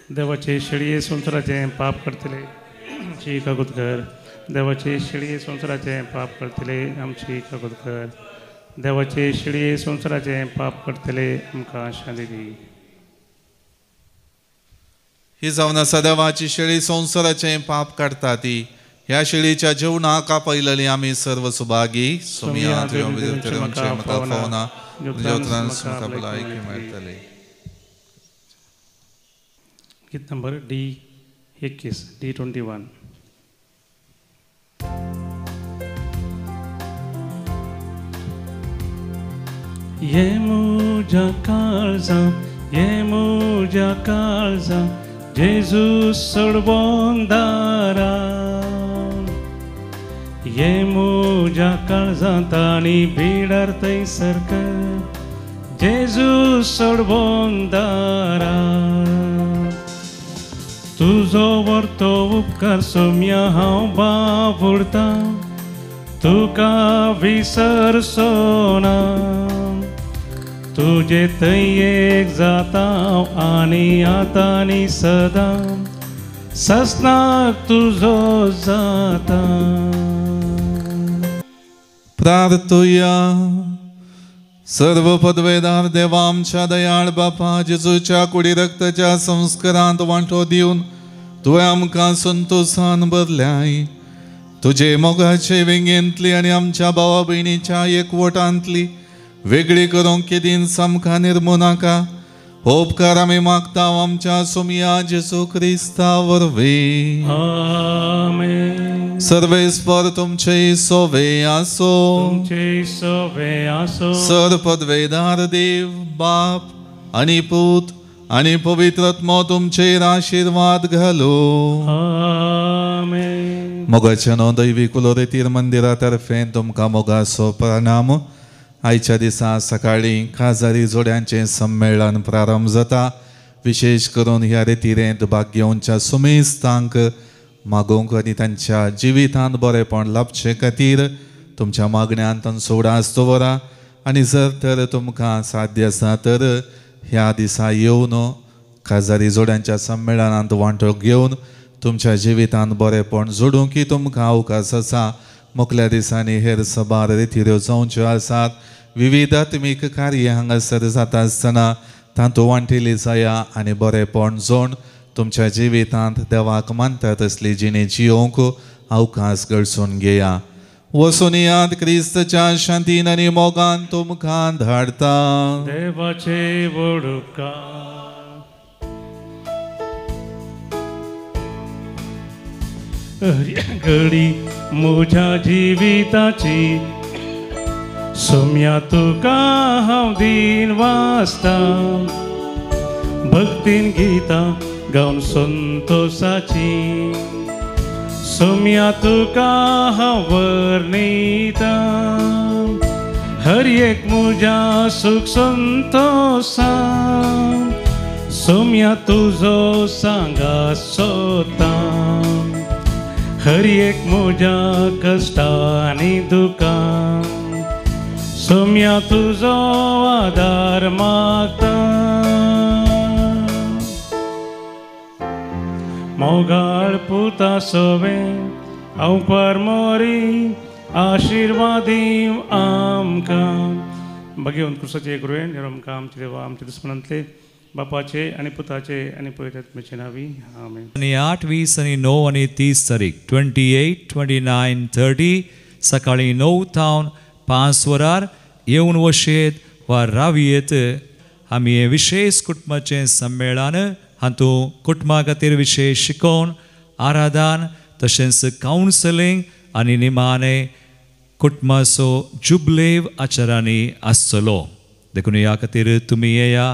देवाचे शेळये संसाराचे पाप करतले आमची कागद कर. देवाचे शेळये संसाराचे पाप करतले आमची कागद कर. देवाचे शेळये संसाराचे पाप करतले आमकां शांती दी. ही जावन आसा देवाची शेळी संसाराचे पाप काडटा ती. ह्या शेळीच्या जेवणाक आपयलेली आमी सर्व सुभागी. सोमिया पावना जेवत्रान सुमका भलायकी मेळटली. गीत नंबर D21 D21. ये म्हज्या काळजां ये म्हज्या काळजां जेजू सोडवंक दारा. ये म्हज्या काळजां ताणी भिडार थंयसर कर जेजू सोडवंक दारा. तुजो व्हरतो उपकार सोम्या हांव बावुरता तुका विसरचो ना. तुजे थंय एक जाता आनी आतां आनी सदां ससनाक तुजो जाता. प्रार्थुया. सर्व पदवेदार देवा आमच्या दयाळ बापा जेजूच्या कुडी रक्ताच्या संस्कारांत वांटो दिवन तुवें आमकां संतोषान भरल्याय. तुजे मोगाचे वेंगेंतली आनी आमच्या भावा भयणीच्या एकवटांतली वेगळी करूंक केदीन सामका निर्मू नाका. उपकार आमी मागता आमच्या सोमिया जेजू क्रिस्ता वरवीं. आमेन. सर्वेस्पर तुमचे सोवे आसो. तुमचे सोवे आसो. सर पदवेदार देव बाप आनी पूत आनी पवित्र आत्मा तुमचेर आशीर्वाद घालो. आमेन. मोगाच्या नो दैवी कुलोरेतीर मंदिरा तर्फे तुमकां मोगाचो प्रणाम. आयच्या दिसा सकाळी काजारी जोड्यांचे संमेलन प्रारंभ जाता. विशेष करून ह्या रेतीरेंत भाग घेवच्या सुमेस्तांक मागोवंक आनी तांच्या जिवितांत बरेपण लाभचे खातीर तुमच्या मागण्यांत तनसोड आसतो वरा. आनी जर तर तुमकां साध्य आसा तर ह्या दिसा येवन काजारी जोड्यांच्या संमेलनांत वांटो घेवन तुमच्या जिवितांत बरेपण जोडूंक तुमकां अवकाश आसा. मुखल्या दिसांनी हेर सबार रितीऱ्यो जावच्यो आसात. विविधात्मीक कार्य हांगासर जाता आसतना तातूंत वांटिली जाया आनी बरेपण जोड तुमच्या जिवितांत देवाक मानता तसली जिणे जियोंक अवकाश घडसून घेया. वचून याद क्रिस्तच्या शांतीन आनी मोगान तुमकां धाडता. देवाचे वडुका. घडी म्हज्या जिविताची सोम्या तुका हांव दीन वाचता. भक्तीन गितां गावन संतोषाची सोम्या तुका हांव वर्णिता. हर एक म्हज्या सुख संतोषा सोम्या तुजो सांगा सोता. हर एक म्हज्या कश्टांनी दुखां सोम्या तुजो आदार मागता. मोगाळ पुता सोवे हांव परमोरी आशिर्वाद दिव आमकां. भगवंत कृष्णाचे गुरुवे निरमकां आमचे देवा आमचे दुस्मनांतले बापाचे आणि पुताचे आणि पवित्र आत्म्याचे नावी आमेन. आणि 8, 20 आणि 9 आणि 30 तारीख 28, 29, 30 सकाळी 9 तावन 5 वरार येवन वशेत वा रावयेत. आमी हे विशेष कुटुंबाचें संमेलन हातूंत कुटुंबा खातीर विशेष शिकोवन आराधन तशेंच कावन्सलिंग आनी निमाणे कुटुंबाचो जुबलेव आचारांनी आसतलो. देखून ह्या खातीर तुमी येया.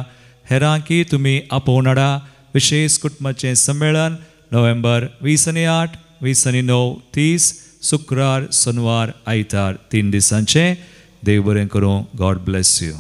हेरांकी तुमी आपोवन हाडा. विशेष कुटुंबाचें संमेलन नोव्हेंबर 20 आणि 8, 20 आणि 9, 30 शुक्रार, सोनवार, आयतार 3 दिसांचें. देव बरें करूं. God bless you.